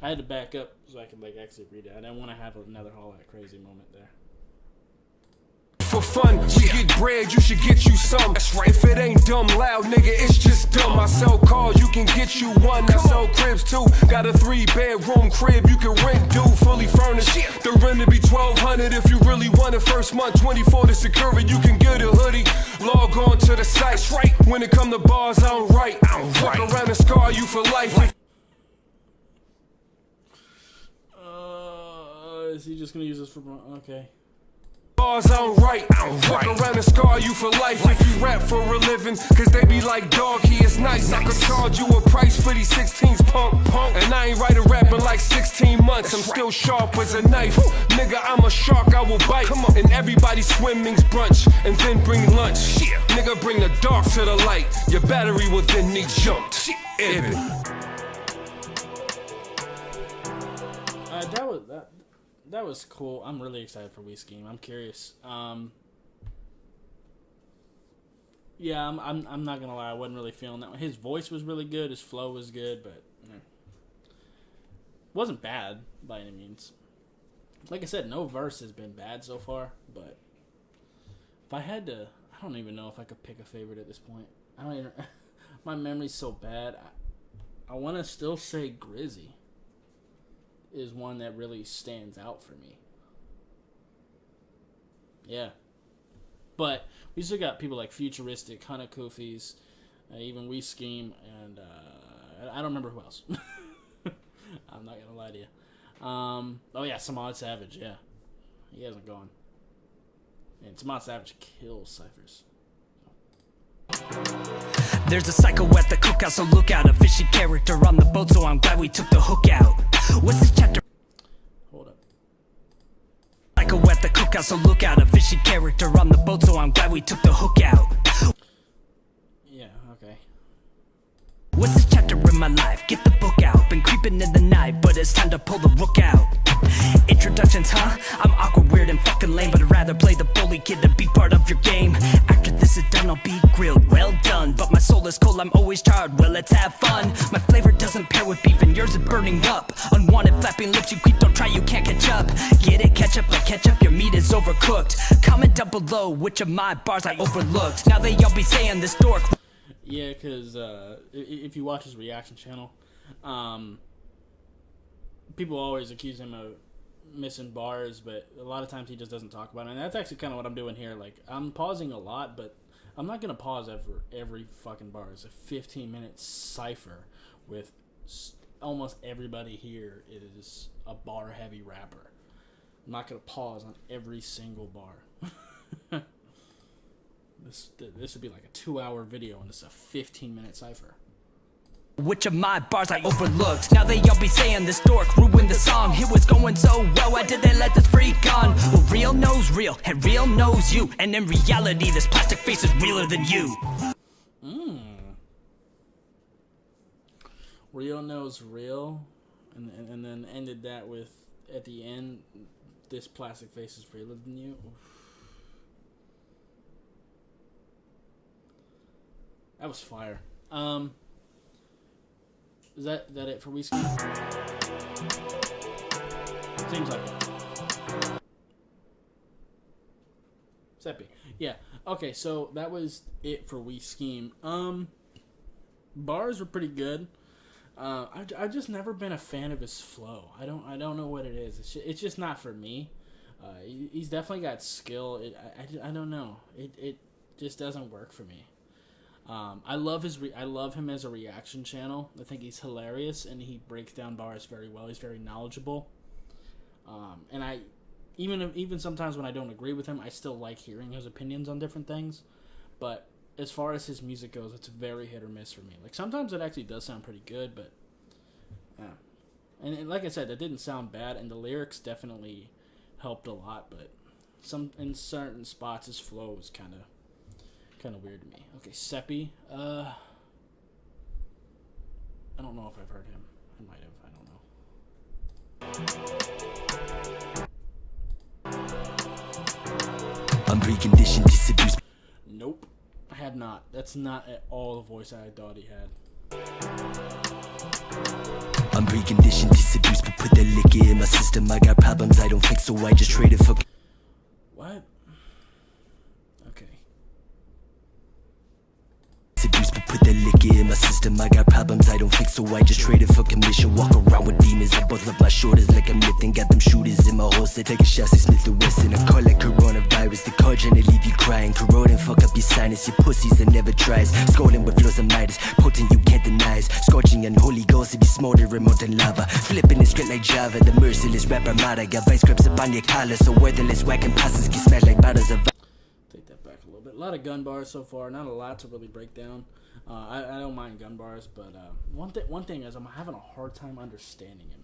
I had to back up so I could actually read it. I didn't want to have another Holla at Crazy moment there. For fun, we get bread, you should get you some. That's right, if it ain't dumb loud, nigga, it's just dumb. I sell cars, you can get you one. I sell cribs too. Got a 3-bedroom crib, you can rent, dude, fully furnished. The rent to be $1,200 if you really want it. First month, 24 to security, you can get a hoodie. Log on to the site, right? When it come to bars, I'm right. Fuck around and scar you for life. Is he just gonna use this for okay? bars I don't write. Fuck around and scar you for life if you rap for a living. Cause they be like, dog, he is nice. I could charge you a price for these 16s, punk. And I ain't write a rap in like 16 months. I'm still sharp as a knife. Nigga, I'm a shark, I will bite. And everybody swimming's brunch and then bring lunch. Nigga, bring the dark to the light. Your battery will then need jumped. That was cool. I'm really excited for We Scheme. I'm curious. Yeah, I'm not gonna lie. I wasn't really feeling that one. His voice was really good. His flow was good, but wasn't bad by any means. Like I said, no verse has been bad so far. But if I had to, I don't even know if I could pick a favorite at this point. I don't even. My memory's so bad. I want to still say Grizzy is one that really stands out for me. Yeah. But we still got people like Futuristic, Hunter Kufis, even We Scheme, and I don't remember who else. I'm not gonna lie to you. Oh yeah, Samad Savage, yeah. He hasn't gone. And Samad Savage kills ciphers. There's a psycho at the cookout, so look out. A fishy character on the boat, so I'm glad we took the hook out. What's this chapter? Hold up. Psycho at the cookout, so look out. A fishy character on the boat, so I'm glad we took the hook out. Yeah, okay. What's this chapter in my life? Get the book out. Been creeping in the night, but it's time to pull the rook out. Introductions, huh? I'm awkward, weird, and fucking lame, but I'd rather play the bully kid than be part of your game. After this is done, I'll be grilled, well done. But my soul is cold, I'm always charred, well, let's have fun. My flavor doesn't pair with beef, and yours is burning up. Unwanted flapping lips, you creep, don't try, you can't catch up. Get it, catch up like ketchup, your meat is overcooked. Comment down below which of my bars I overlooked. Now they all be saying this dork. Yeah, because if you watch his reaction channel, people always accuse him of missing bars, but a lot of times he just doesn't talk about it. And that's actually kind of what I'm doing here. Like, I'm pausing a lot, but I'm not going to pause every fucking bar. It's a 15-minute cipher with almost everybody here is a bar-heavy rapper. I'm not going to pause on every single bar. This would be like a 2-hour video, and it's a 15-minute cipher. Which of my bars I overlooked? Now they all be saying this dork ruined the song. It was going so well, why did they let this freak on? Well, real knows real, and real knows you. And in reality, this plastic face is realer than you. Real knows real, and then ended that with, at the end, this plastic face is realer than you. Oof. That was fire. Is that it for We Scheme? Seems like it. Seppi. Yeah. Okay, so that was it for We Scheme. Bars were pretty good. I've just never been a fan of his flow. I don't know what it is. It's just not for me. He's definitely got skill. I don't know. It just doesn't work for me. I love him as a reaction channel. I think he's hilarious, and he breaks down bars very well. He's very knowledgeable. And I even sometimes when I don't agree with him, I still like hearing his opinions on different things. But as far as his music goes, it's very hit or miss for me. Like, sometimes it actually does sound pretty good, but yeah. And like I said, it didn't sound bad, and the lyrics definitely helped a lot. But in certain spots, his flow was kind of weird to me. Okay, Seppi. I don't know if I've heard him. I might have. I don't know. Unreconditioned disabuse. Nope. I have not. That's not at all the voice I thought he had. Unreconditioned disabuse, but put that liquor in my system. I got problems I don't fix, so I just trade it for. What? Okay. Put that liquor in my system. I got problems I don't fix, so I just trade it for commission. Walk around with demons. I both love my shoulders like I'm lifting. Got them shooters in my my holster. Take a shot, say Smith & Wesson. I call like coronavirus. The card trying to leave you crying. Corroding, fuck up your sinus. Your pussies that never tries. Scolding with flows of Midas. Potent, you can't deny it. Scorching and Holy Ghost. If you smoldering molten lava. Flipping it straight like Java. The merciless rapper Mata. Got vice grips up on your collar. So worthless whacking passes. Get smashed like bottles of. Take that back a little bit. A lot of gun bars so far. Not a lot to really break down. I don't mind gun bars, but one thing is I'm having a hard time understanding him.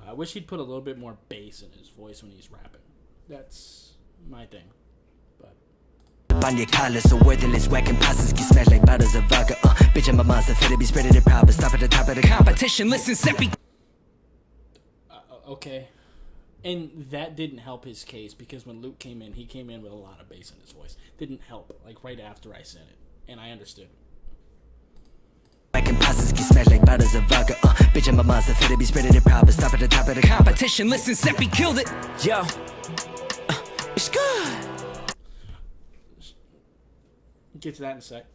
I wish he'd put a little bit more bass in his voice when he's rapping. That's my thing. But on your collar, so worthless whacking passes. Get smashed like bottles of vodka. Bitch, I'm a monster. Fit to be spreading it proper. Stop at the top of the Competition, listen, Seppi. Okay. And that didn't help his case because when Luke came in, he came in with a lot of bass in his voice. Didn't help, like right after I said it. And I understood. Whacking passes. Get smashed like bottles of vodka. Bitch, I'm a monster. Fit to be spreading it proper. Stop at the top of the Competition, listen, Seppi killed it. Yo. It's good. Get to that in a sec.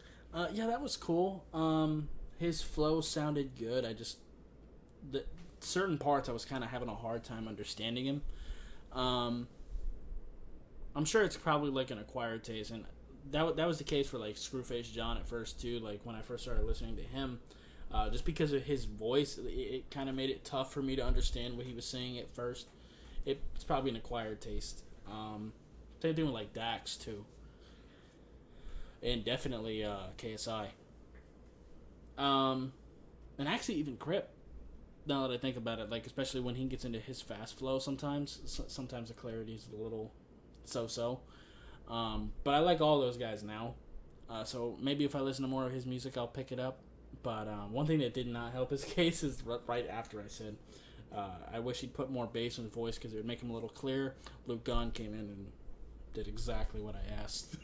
Yeah, that was cool. His flow sounded good. The certain parts I was kind of having a hard time understanding him. I'm sure it's probably like an acquired taste, and that was the case for like Screwface John at first too. Like when I first started listening to him, just because of his voice, it kind of made it tough for me to understand what he was saying at first. It's probably an acquired taste. They're doing like Dax too. And definitely KSI. And actually even Crypt. Now that I think about it, like especially when he gets into his fast flow sometimes the clarity is a little so-so. But I like all those guys now. So maybe if I listen to more of his music, I'll pick it up. But one thing that did not help his case is right after I said, I wish he'd put more bass in his voice because it would make him a little clearer. Luke Gunn came in and did exactly what I asked.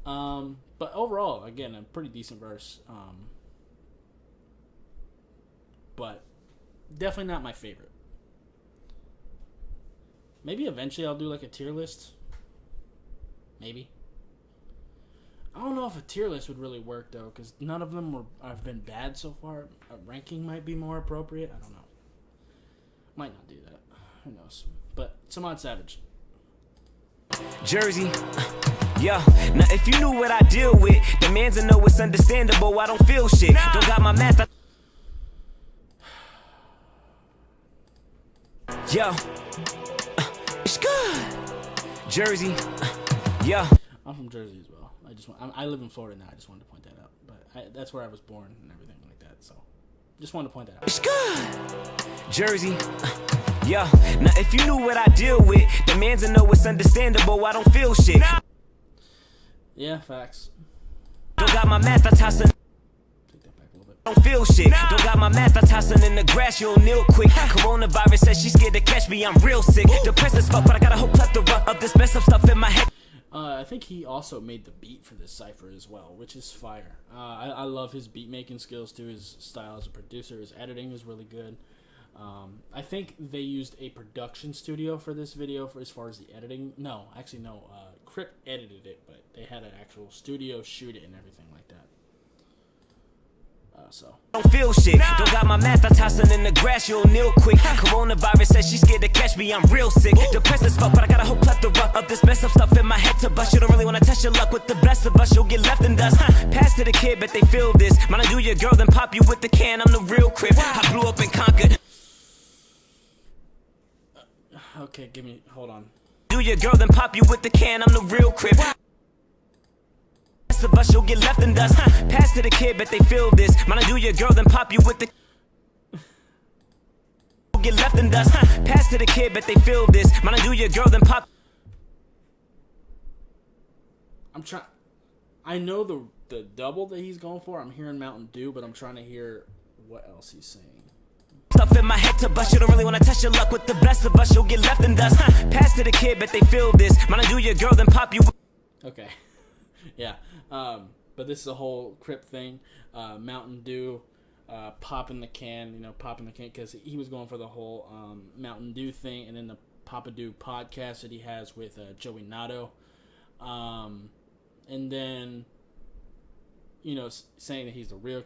But overall, again, a pretty decent verse. But definitely not my favorite. Maybe eventually I'll do like a tier list. Maybe. I don't know if a tier list would really work though, because none of them have been bad so far. A ranking might be more appropriate. I don't know. Might not do that. Who knows? But Samad Savage. Jersey. Yeah, now if you knew what I deal with, the man's a know it's understandable. I don't feel shit. Don't got my math. Yo, it's good. Jersey. Yeah. I'm from Jersey as well. I live in Florida now. I just wanted to point that out. But that's where I was born and everything like that. So, just wanted to point that out. It's good. Jersey. Yeah, now if you knew what I deal with, the man's a know it's understandable. I don't feel shit. Yeah, facts. Don't got my math, I tossing. Take that back a little bit. Don't feel shit. Don't got my math, I tossing in the grass, you'll kneel quick. Coronavirus says she's scared to catch me, I'm real sick. Depressed as fuck, but I got a whole plethora of this mess of stuff in my head. I think he also made the beat for this cipher as well, which is fire. I love his beat making skills too. His style as a producer, his editing is really good. I think they used a production studio for this video for as far as the editing. No. Crypt edited it, but they had an actual studio shoot it and everything like that. So. Don't feel shit. Don't got my math, I tossing in the grass, you'll kneel quick. Coronavirus says she's scared to catch me, I'm real sick. Depressed as fuck, but I got a whole plethora of this mess of stuff in my head to bust. You don't really wanna test your luck with the best of us, you'll get left in dust. Pass to the kid, but they feel this. Man, I do your girl, then pop you with the can, I'm the real Crypt. I blew up and conquered. Okay, hold on. Do your girl, then pop you with the can, I'm the real Crypt. Of us, you'll get left in dust. Pass to the kid, but they feel this. Man, I do your girl, then pop you with the. You'll get left in dust. Pass to the kid, but they feel this. Man, I do your girl, then pop. I know the double that he's going for. I'm hearing Mountain Dew, but I'm trying to hear what else he's saying. Stuff in my head to bust. You don't really wanna test your luck with the best of us. You'll get left in dust. Pass to the kid, but they feel this. Man, I do your girl, then pop you. Okay. Yeah. But this is a whole Crypt thing. Mountain Dew, popping the can, because he was going for the whole Mountain Dew thing, and then the Papa Dew podcast that he has with Joey Nato. And then, saying that he's the real,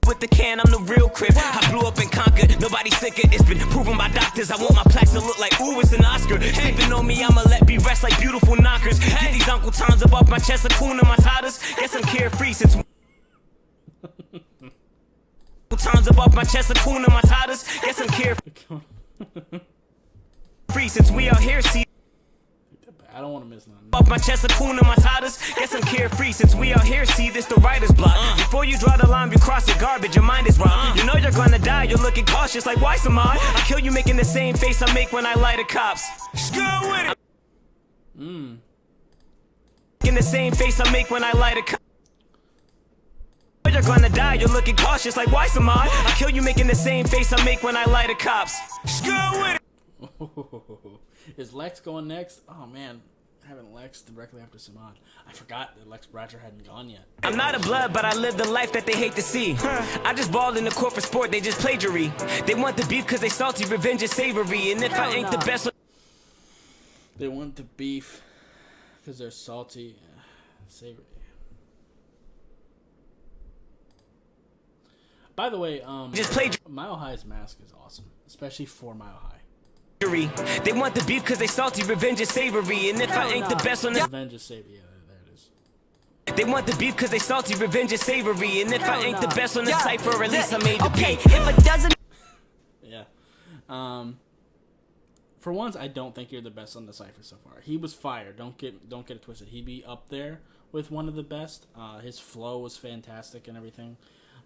With the can, I'm the real Crypt. I blew up and conquered. Nobody sicker. It's been proven by doctors. I want my plaques to look like, ooh, it's an Oscar. Sleeping on me, I'ma let be rest like beautiful knockers. Get these Uncle Toms up off my chest, Hakuna Matatas. Guess I'm carefree since Times up off my chest, Hakuna Matatas. Guess I'm carefree since we out here, see. I don't want to miss nothing. Off my chest, Hakuna Matatas. Guess I'm carefree since we out here, see. This the writer's block. Before you draw the line, you cross it, garbage, your mind is wrong. You know you're gonna die, you're looking cautious like, why some odd? I kill you making the same face I make when I lie to cops. Screw with it. Making the same face I make when I lie to cops. You're gonna die, you're looking cautious like, why some odd? I kill you making the same face I make when I lie to cops. Screw with it. Is Lex going next? Oh man, having Lex directly after Samad. I forgot that Lex Bratcher hadn't gone yet. I'm not a blood, but I live the life that they hate to see. I just balled in the court for sport, they just plagiary. They want the beef cause they salty, revenge is savory. And if I ain't the best, they want the beef because they're salty, savory. By the way, just play Mile High's mask is awesome, especially for Mile High. They want the beef cause they salty, revenge is savory. And if I ain't the best on the revenge is savory, yeah, there it is. They want the beef cause they salty, revenge is savory. And if I ain't the best on the cypher, at least I made the Okay, beat. if it doesn't. Yeah. For once, I don't think you're the best on the cypher so far. He was fire. Don't get it twisted. He'd be up there with one of the best. His flow was fantastic and everything.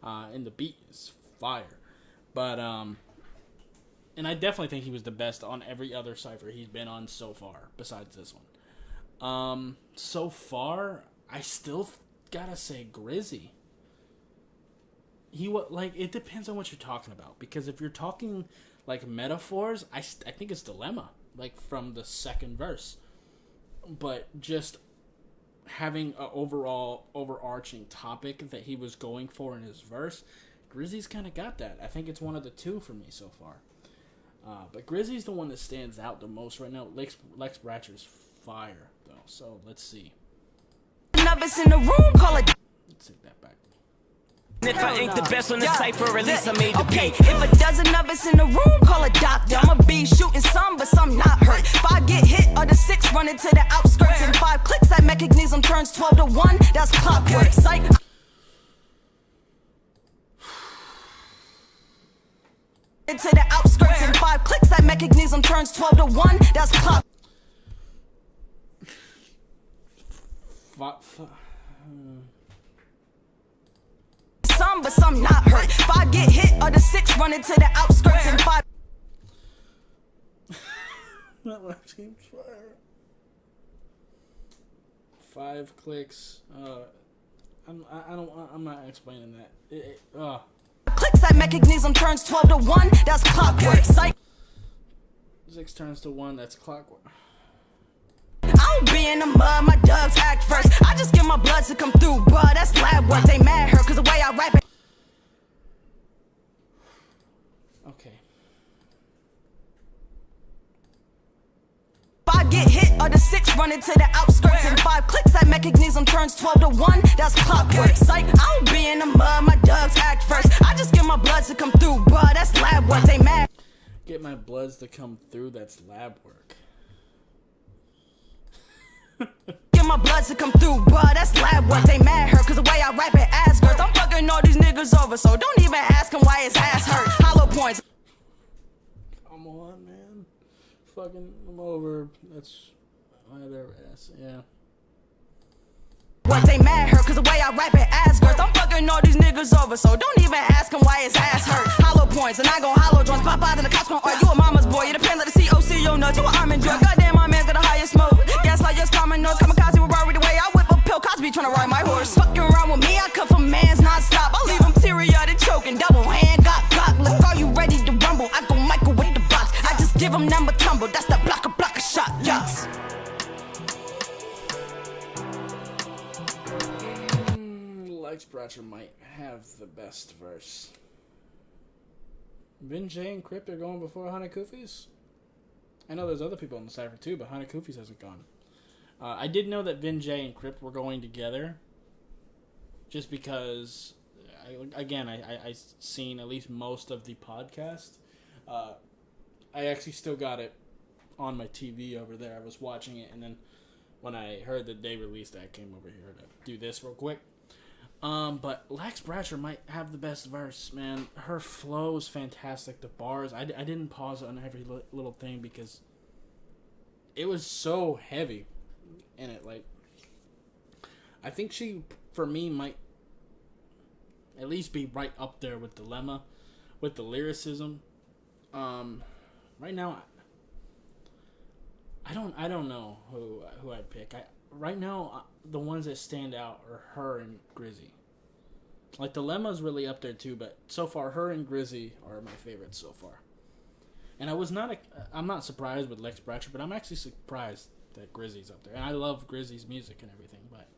And the beat is fire. But and I definitely think he was the best on every other cypher he's been on so far, besides this one. So far, I still gotta say Grizzy. It depends on what you're talking about. Because if you're talking like metaphors, I think it's Dilemma, like from the second verse. But just having an overall overarching topic that he was going for in his verse, Grizzy's kind of got that. I think it's one of the two for me so far. But Grizzy's the one that stands out the most right now. Lex Bratcher's fire, though. So let's see. Numbers in the room, call it. Let's take that back. If I ain't the best on the cypher, at least I made the Okay, beat. if a dozen of us in the room, call a doctor. I'ma be shooting some, but some not hurt. 5 get hit, or the 6 running to the outskirts. And 5 clicks, that mechanism turns 12 to 1. That's clockwork. Psych. Into the outskirts. And 5 clicks, that mechanism turns 12 to 1. That's clock. Some, but some not hurt. 5 get hit, or the 6 running to the outskirts. And 5. That rap seems fire. 5 clicks. I'm not explaining that. Clicks, that mechanism turns 12 to 1. That's clockwork. Psych. 6 turns to 1. That's clockwork. I don't be in the mud, my dogs act first. I just get my blood to come through, bruh. That's lab work. They mad her, cause the way I rap it. Okay. 5 get hit, or the 6 running to the outskirts. And 5 clicks, that mechanism turns 12 to 1. That's clockwork. Psych. I don't be in the mud, my dogs act first. I just get my blood to come through, bruh. That's lab work. They mad. Get my bloods to come through. That's lab work. Get my blood to come through, bruh. That's lab work. They mad her, cause the way I rap it ass girls. I'm fucking all these niggas over, so don't even ask him why his ass hurt. Hollow points. Come on, man. Fucking, I'm over. That's why their ass. Yeah. What they mad her, cause the way I rap it ass girls. I'm fucking all these niggas over, so don't even ask him why his ass hurt. Hollow points, and I go hollow joints. Pop out and the cops gon' argue a mama's boy. It depends on the COC, yo nuts. You an arm and drug. Goddamn, my man got the highest smoke. Gaslight just common no kamikaze with Rory the way I whip a pill. Cosby tryna ride my horse. Fucking around with me, I come from mans non-stop. I leave him teary-eyed choking. Double hand, got. Look, are you ready to rumble? I go Michael with the box. I just give him number tumble. That's the blocker shot, yes. Lex Bratcher might have the best verse. Vin J and Crypt are going before Hanakufis? I know there's other people in the cypher too, but Hanakufis hasn't gone. I did know that Vin J and Crypt were going together. Just because, I seen at least most of the podcast. I actually still got it on my TV over there. I was watching it, and then when I heard that they released it, I came over here to do this real quick. But Lex Bratcher might have the best verse, man. Her flow is fantastic. The bars, I didn't pause on every little thing because it was so heavy. And it, like, I think she, for me, might at least be right up there with Dilemma, with the lyricism. Right now, I don't know who I'd pick. Right now, the ones that stand out are her and Grizzy. Like, Dilemma's really up there too, but so far, her and Grizzy are my favorites so far. And I'm not surprised with Lex Bratcher, but I'm actually surprised that Grizzy's up there. And I love Grizzy's music and everything, but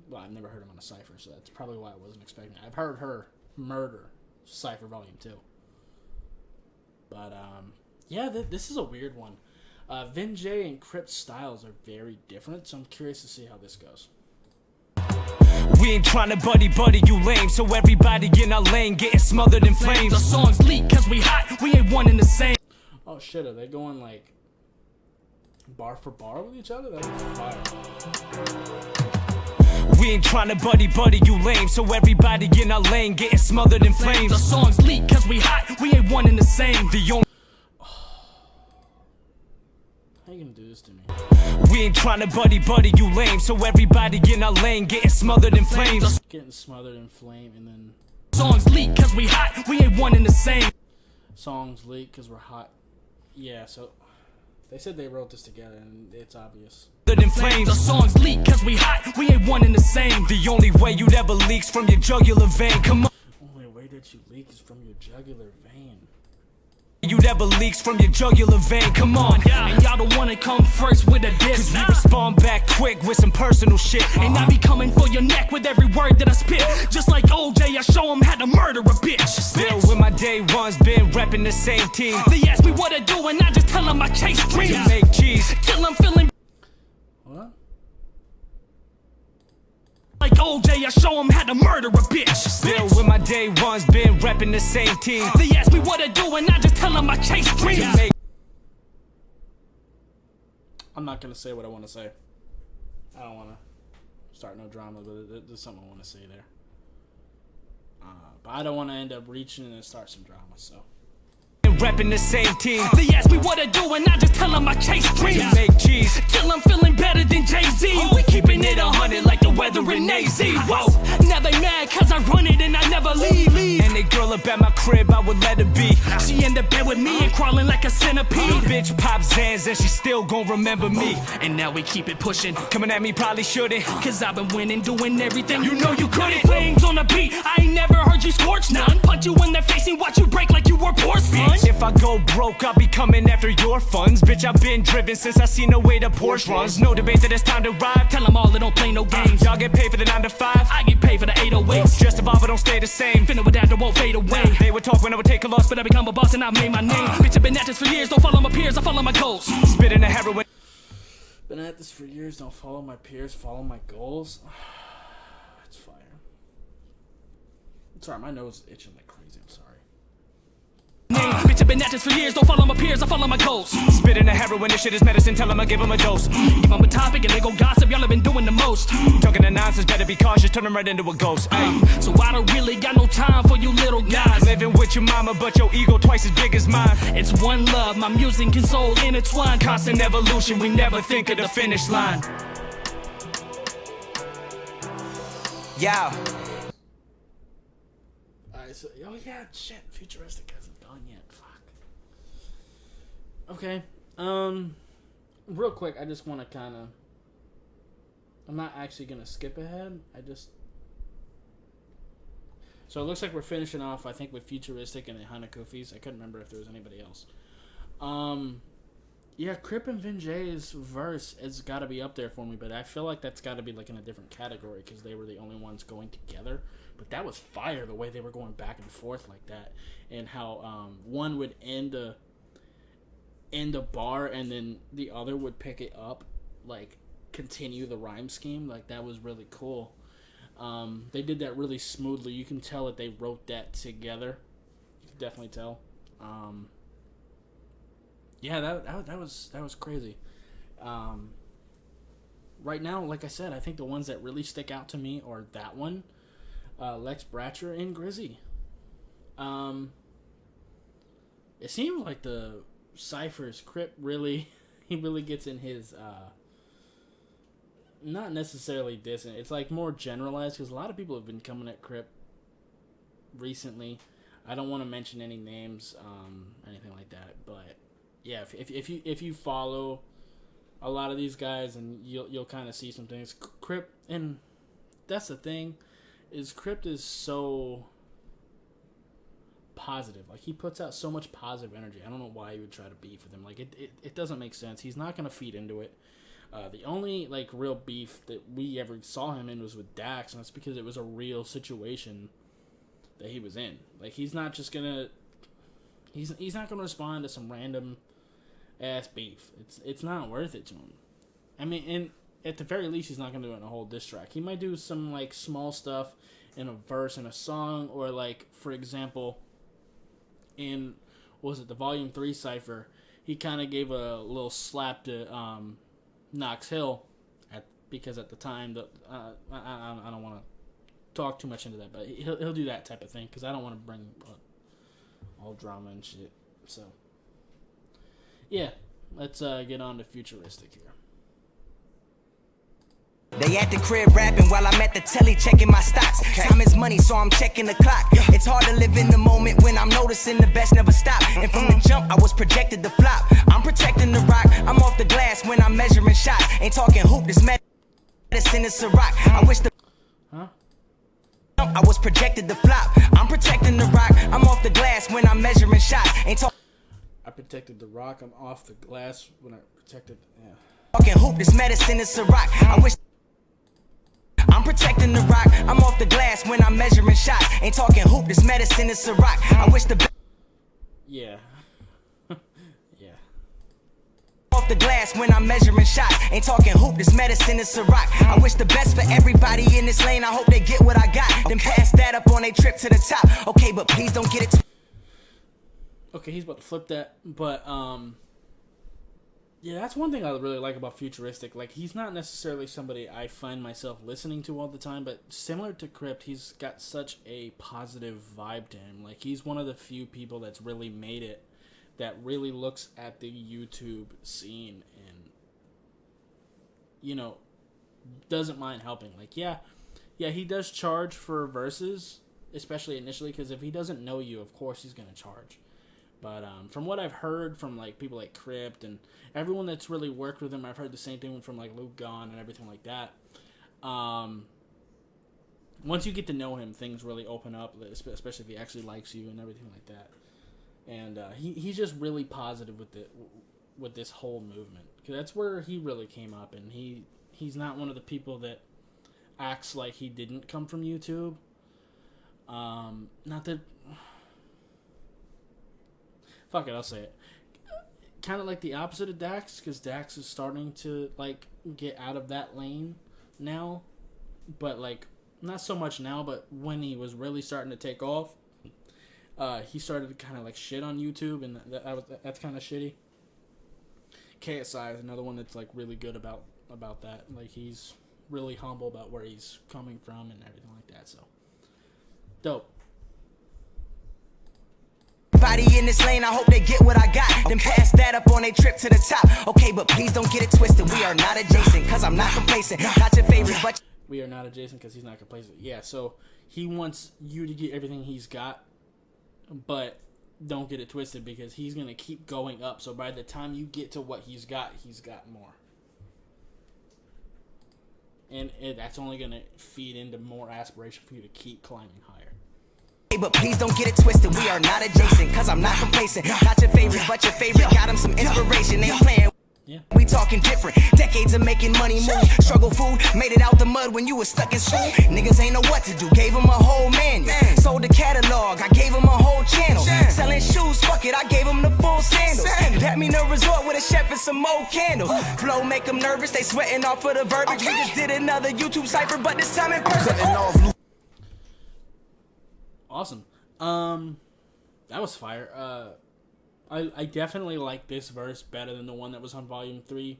well, I've never heard him on a Cypher, so that's probably why I wasn't expecting it. I've heard her Murder Cypher Volume 2. But, yeah, this is a weird one. Vin J and Crypt styles are very different, so I'm curious to see how this goes. We ain't tryna buddy you lame, so everybody in our lane getting smothered in flames. Our songs leak cause we hot, we ain't one in the same. Oh shit, are they going like bar for bar with each other? That's fire. We ain't tryna buddy you lame, so everybody in our lane getting smothered in flames. Our songs leak cause we hot, we ain't one in the same. The only How you gonna do this to me? We ain't tryna buddy you lame, so everybody in our lane getting smothered in flames. Getting smothered in flame, and then songs leak cause we hot, we ain't one in the same. Songs leak cause we're hot. Yeah, so they said they wrote this together, and it's obvious. In flames, the songs leak cause we hot, we ain't one in the same. The only way you'd ever leak's from your jugular vein. Come on. Only way that you leak is from your jugular vein. You never leaks from your jugular vein, come on. And y'all don't wanna come first with a diss. Cause we respond back quick with some personal shit. And I be coming for your neck with every word that I spit. Just like OJ, I show him how to murder a bitch. Still with my day ones, been repping the same team. They ask me what I do and I just tell them I chase dreams. To make cheese, till I'm feeling What? like OJ, I show him how to murder a bitch. Still with my day ones, been repping the same team. They ask me what I do and I just tell them I chase dreams. I'm not gonna say what I want to say. I don't want to start no drama, but there's something I want to say there. But I don't want to end up reaching and start some drama, so. Repping the same team. They ask me what I do and I just tell them I chase dreams. To make cheese, till I'm feeling better than Jay-Z. We keeping it 100 like the weather in AZ. Whoa, now they mad cause I run it and I never leave. And they girl up at my crib, I would let her be. She end up bed with me and crawling like a centipede. Bitch pop Zans and she still gon' remember me. And now we keep it pushing. Coming at me probably shouldn't, cause I've been winning, doing everything you know you couldn't. Flames on the beat, I ain't never heard you scorch none. Punch you in the face and watch you break like you were porcelain. If I go broke, I'll be coming after your funds. Bitch, I've been driven since I seen the way the Porsche runs. No debate that it's time to ride. Tell them all that don't play no games. Y'all get paid for the 9 to 5. I get paid for the 808s. Just evolve, but don't stay the same. Finna with that, won't fade away. They would talk when I would take a loss, but I become a boss and I made my name. Bitch, I've been at this for years. Don't follow my peers, I follow my goals. Spitting the heroin. Been at this for years. Don't follow my peers, follow my goals. It's fire. Sorry, my nose is itching like crazy. I'm sorry. Bitch, I've been at this for years. Don't follow my peers, I follow my goals. Spitting the heroin, this shit is medicine. Tell them I give them a dose. Give them a topic and they gon' gossip. Y'all have been doing the most. Talking the nonsense, better be cautious. Turn them right into a ghost. So I don't really got no time for you little guys. Living with your mama, but your ego twice as big as mine. It's one love, my music and soul intertwined. Constant evolution, we never think of the finish line. Yeah. Alright, so, oh yeah, shit, Futuristic hasn't done yet, fuck. Okay, real quick, I just want to kind of, I'm not actually going to skip ahead, so it looks like we're finishing off, I think, with Futuristic and the Hanakufis. I couldn't remember if there was anybody else. Yeah, Crip and Vin J's verse has got to be up there for me, but I feel like that's got to be like in a different category because they were the only ones going together. But that was fire, the way they were going back and forth like that, and how one would end a bar and then the other would pick it up, like continue the rhyme scheme. Like that was really cool. They did that really smoothly. You can tell that they wrote that together could definitely tell. Yeah, that was crazy. Right now, like I said, I think the ones that really stick out to me are that one, Lex Bratcher and Grizzy. It seems like the Cypher's Crypt really gets in his, not necessarily dissing. It's like more generalized because a lot of people have been coming at Crypt recently. I don't want to mention any names, anything like that, but yeah, if you follow a lot of these guys, and you'll kind of see some things. Crypt, and that's the thing, is Crypt is so positive. Like, he puts out so much positive energy. I don't know why you would try to beef with him. Like, it doesn't make sense. He's not going to feed into it. The only, like, real beef that we ever saw him in was with Dax, and that's because it was a real situation that he was in. Like, he's not just going to... He's not going to respond to some random ass beef. It's not worth it to him. I mean, and at the very least, he's not going to do it in a whole diss track. He might do some, like, small stuff in a verse in a song, or, like, for example... in, what was it, the Volume 3 Cypher, he kind of gave a little slap to Knox Hill, because at the time, I don't want to talk too much into that, but he'll do that type of thing, because I don't want to bring all drama and shit. So, yeah, let's get on to Futuristic here. They at the crib rapping while I'm at the telly checking my stocks. Time is money, so I'm checking the clock. It's hard to live in the moment when I'm noticing the best never stop. And from the jump, I was projected to flop. I'm protecting the rock. I'm off the glass when I'm measuring shots. Ain't talking hoop, this medicine is a rock. I wish the... I was projected to flop. I'm protecting the rock. I'm off the glass when I'm measuring shots. Ain't talking... I protected the rock. I'm off the glass when I protected... Yeah. Talking hoop, this medicine is a rock. I wish... I'm protecting the rock. I'm off the glass when I'm measuring shots. Ain't talking hoop, this medicine is a rock. I wish the... Yeah. Yeah. Off the glass when I'm measuring shots. Ain't talking hoop, this medicine is a rock. I wish the best for everybody in this lane. I hope they get what I got. Then pass that up on a trip to the top. Okay, but please don't get it. Okay, he's about to flip that. But, yeah, that's one thing I really like about Futuristic. Like, he's not necessarily somebody I find myself listening to all the time, but similar to Crypt, he's got such a positive vibe to him. Like, he's one of the few people that's really made it, that really looks at the YouTube scene and, you know, doesn't mind helping. Like, yeah, he does charge for verses, especially initially, because if he doesn't know you, of course he's going to charge. But from what I've heard from, like, people like Crypt and everyone that's really worked with him, I've heard the same thing from, like, Luke Gone and everything like that. Once you get to know him, things really open up, especially if he actually likes you and everything like that. And he's just really positive with this whole movement. Because that's where he really came up, and he's not one of the people that acts like he didn't come from YouTube. Not that... Fuck it, I'll say it. Kind of like the opposite of Dax, because Dax is starting to, like, get out of that lane now. But, like, not so much now, but when he was really starting to take off, he started to kind of, like, shit on YouTube, and that's kind of shitty. KSI is another one that's, like, really good about that. Like, he's really humble about where he's coming from and everything like that, so. Dope. Body in this lane, I hope they get what I got. Then pass that up on a trip to the top. Okay, but please don't get it twisted. We are not adjacent, cause I'm not complacent. Not your favorite, but... We are not adjacent because he's not complacent. Yeah, so he wants you to get everything he's got, but don't get it twisted because he's going to keep going up. So by the time you get to what he's got more. And that's only going to feed into more aspiration for you to keep climbing higher. But please don't get it twisted, we are not adjacent, cause I'm not complacent. Not your favorite, but your favorite. Got him some inspiration, ain't playing. Yeah. We talking different, decades of making money move. Struggle food, made it out the mud when you was stuck in school. Niggas ain't know what to do, gave him a whole manual. Sold the catalog, I gave him a whole channel. Selling shoes, fuck it, I gave him the full sandals. That mean a resort with a chef and some more candles. Flow make them nervous, they sweating off of the verbiage. We just did another YouTube cypher, but this time in person. Awesome. That was fire. I definitely like this verse better than the one that was on Volume 3.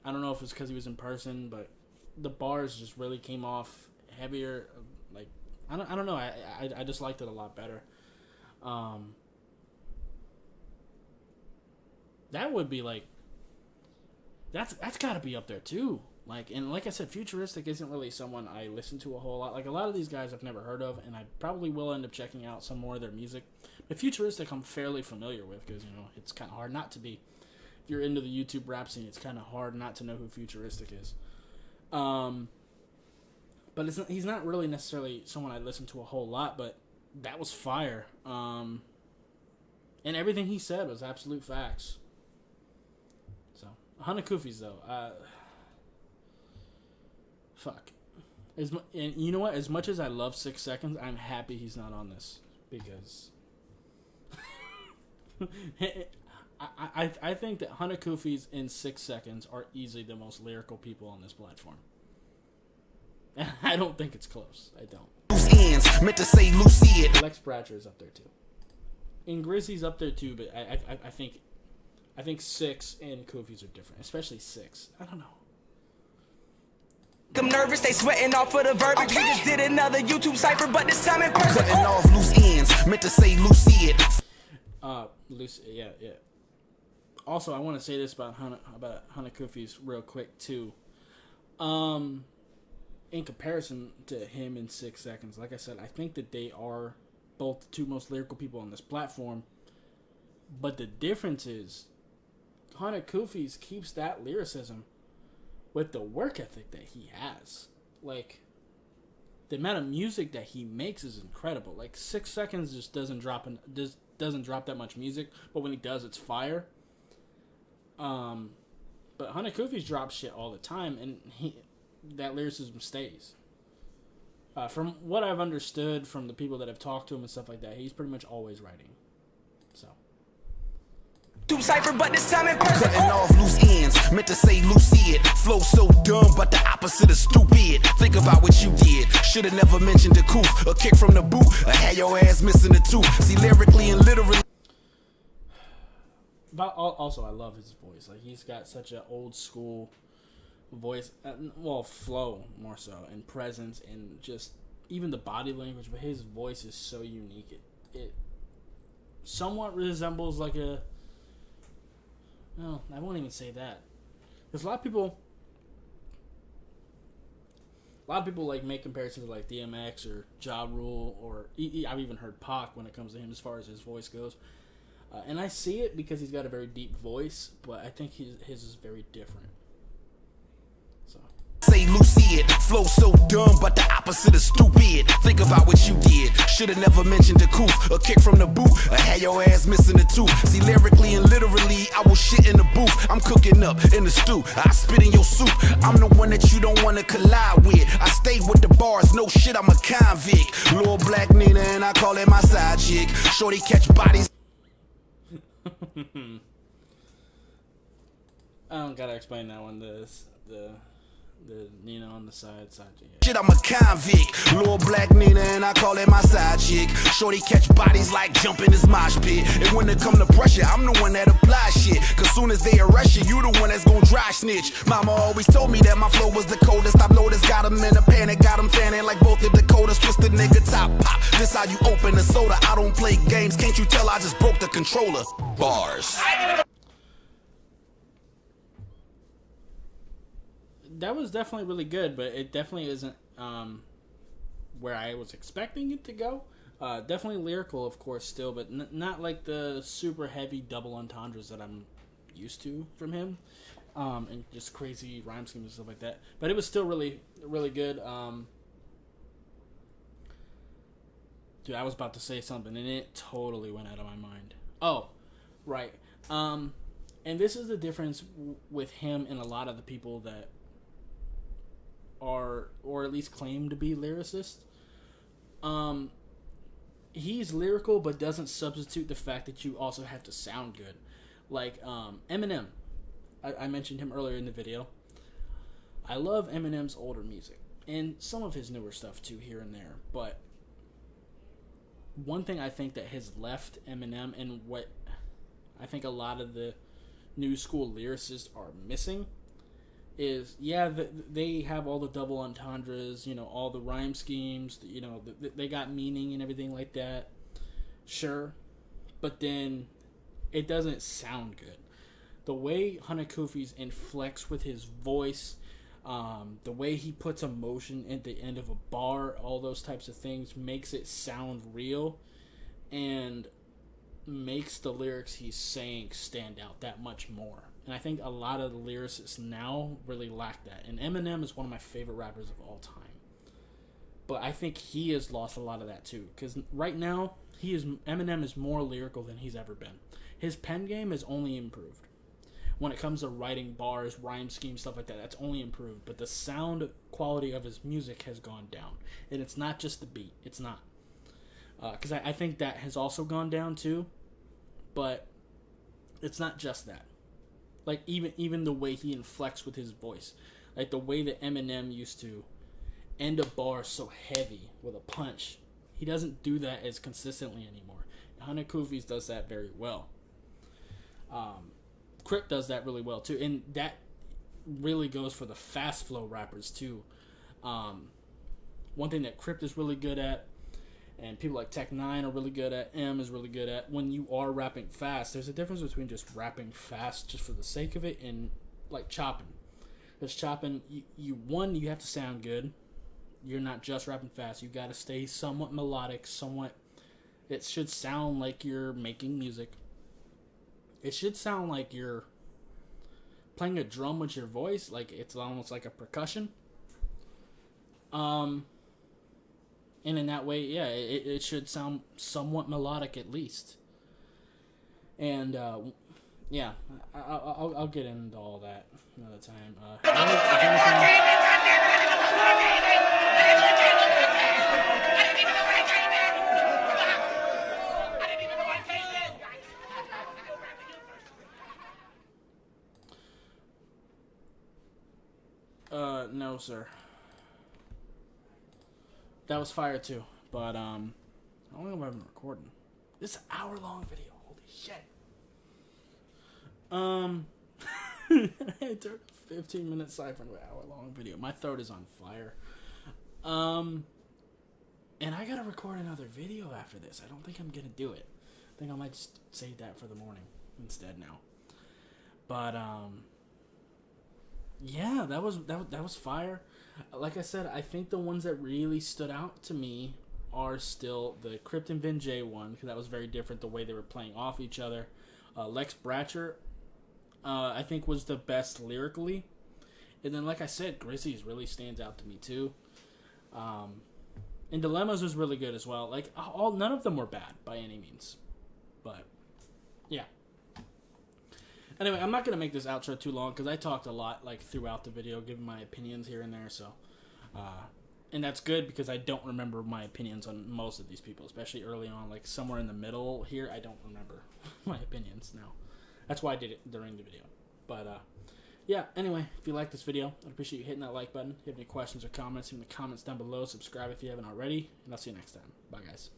I don't know if it's because he was in person, but the bars just really came off heavier. Like, I don't know. I just liked it a lot better. That would be like, that's got to be up there too. Like, and like I said, Futuristic isn't really someone I listen to a whole lot. Like, a lot of these guys I've never heard of, and I probably will end up checking out some more of their music. But Futuristic I'm fairly familiar with because, you know, it's kind of hard not to be. If you're into the YouTube rap scene, it's kind of hard not to know who Futuristic is. But he's not really necessarily someone I listen to a whole lot, but that was fire. And everything he said was absolute facts. So, Hanakufis, though. Fuck. And you know what? As much as I love 6 Seconds, I'm happy he's not on this. Because I think that Hanakufis and 6 Seconds are easily the most lyrical people on this platform. And I don't think it's close. I don't. Loose ends, meant to say Lucy it. Lex Bratcher is up there too. And Grizzy's up there too, but I think 6 and Koofies are different. Especially 6. I don't know. I'm nervous, they sweating off of the verbiage. We just did another YouTube cypher, but this time in person. Cutting off loose ends, meant to say Lucy it. Yeah. Also, I want to say this about Hanakufis real quick too. In comparison to him in 6 Seconds, like I said, I think that they are both the two most lyrical people on this platform. But the difference is, Hanakufis keeps that lyricism with the work ethic that he has. Like, the amount of music that he makes is incredible. Like, 6 Seconds just doesn't drop that much music, but when he does, it's fire. But Hanakufis drops shit all the time, and that lyricism stays. From what I've understood from the people that have talked to him and stuff like that, he's pretty much always writing. So. YouTube cypher, but this time in person. Cutting off loose ends, meant to say Lucy it. Flow so dumb, but the opposite of stupid. Think about what you did. Should've never mentioned a coof, a kick from the boot, or had your ass missing a tooth. See, lyrically and literally. But also, I love his voice. Like, he's got such an old school voice, flow more so, and presence, and just even the body language. But his voice is so unique. It somewhat resembles like a. No, I won't even say that. There's a lot of people like make comparisons to like DMX or Ja Rule, or I've even heard Pac when it comes to him as far as his voice goes. And I see it because he's got a very deep voice, but I think his is very different. So. Say Lucy it. Flow so dumb, but the opposite of stupid. Think about what you did. Should've never mentioned a coof, a kick from the boot, or had your ass missing a tooth. See, lyrically and literally, I was shit in the booth. I'm cooking up in the stew. I spit in your soup. I'm the one that you don't wanna collide with. I stay with the bars, no shit, I'm a convict. Lil' Black Nina, and I call it my side chick. Shorty catch bodies. I don't gotta explain that one. The Nina on the side yeah. Shit, I'm a convict. Lil' Black Nina, and I call it my side chick. Shorty catch bodies like jumping this mosh pit. And when it come to pressure, I'm the one that apply shit. Cause soon as they arrest you, you the one that's gon' dry snitch. Mama always told me that my flow was the coldest. I've noticed, got him in a panic, got him fanning like both the Dakotas. Twisted nigga top pop. This how you open a soda. I don't play games, can't you tell I just broke the controller? Bars. That was definitely really good, but it definitely isn't where I was expecting it to go. Definitely lyrical, of course, still, but not like the super heavy double entendres that I'm used to from him, and just crazy rhyme schemes and stuff like that. But it was still really, really good. Dude, I was about to say something, and it totally went out of my mind. Oh, right. And this is the difference with him and a lot of the people that are, or at least claim to be lyricists. He's lyrical, but doesn't substitute the fact that you also have to sound good. Like Eminem, I mentioned him earlier in the video. I love Eminem's older music and some of his newer stuff too, here and there. But one thing I think that has left Eminem and what I think a lot of the new school lyricists are missing is, they have all the double entendres, all the rhyme schemes, they got meaning and everything like that. Sure. But then it doesn't sound good. The way Hanakufis inflects with his voice, the way he puts emotion at the end of a bar, all those types of things makes it sound real and makes the lyrics he's saying stand out that much more. And I think a lot of the lyricists now really lack that. And Eminem is one of my favorite rappers of all time. But I think he has lost a lot of that too. Because right now, Eminem is more lyrical than he's ever been. His pen game has only improved. When it comes to writing bars, rhyme schemes, stuff like that, that's only improved. But the sound quality of his music has gone down. And it's not just the beat. It's not. Because I think that has also gone down too. But it's not just that. Like, even the way he inflects with his voice. Like, the way that Eminem used to end a bar so heavy with a punch. He doesn't do that as consistently anymore. Hanakufis does that very well. Crypt does that really well too. And that really goes for the fast flow rappers too. One thing that Crypt is really good at, and people like Tech 9 are really good at, M is really good at, when you are rapping fast, there's a difference between just rapping fast just for the sake of it and like chopping. Because chopping, you have to sound good. You're not just rapping fast. You got to stay somewhat melodic, it should sound like you're making music. It should sound like you're playing a drum with your voice, like it's almost like a percussion. And in that way, it should sound somewhat melodic at least. And I'll get into all that another time. No, sir. That was fire too, but how long have I been recording? This is an hour-long video. Holy shit. I took a 15-minute cypher into an hour-long video. My throat is on fire. And I gotta record another video after this. I don't think I'm gonna do it. I think I might just save that for the morning instead now. But yeah, that was fire. Like I said, I think the ones that really stood out to me are still the Crypt and Vin J one, because that was very different, the way they were playing off each other. Lex Bratcher, I think, was the best lyrically. And then, like I said, Grizzlies really stands out to me too. And Dilemmas was really good as well. Like, none of them were bad by any means. But, yeah. Anyway, I'm not going to make this outro too long because I talked a lot like throughout the video, giving my opinions here and there. So, and that's good because I don't remember my opinions on most of these people, especially early on. Like somewhere in the middle here, I don't remember my opinions now. That's why I did it during the video. But, yeah, anyway, if you like this video, I'd appreciate you hitting that like button. If you have any questions or comments, leave in the comments down below. Subscribe if you haven't already, and I'll see you next time. Bye, guys.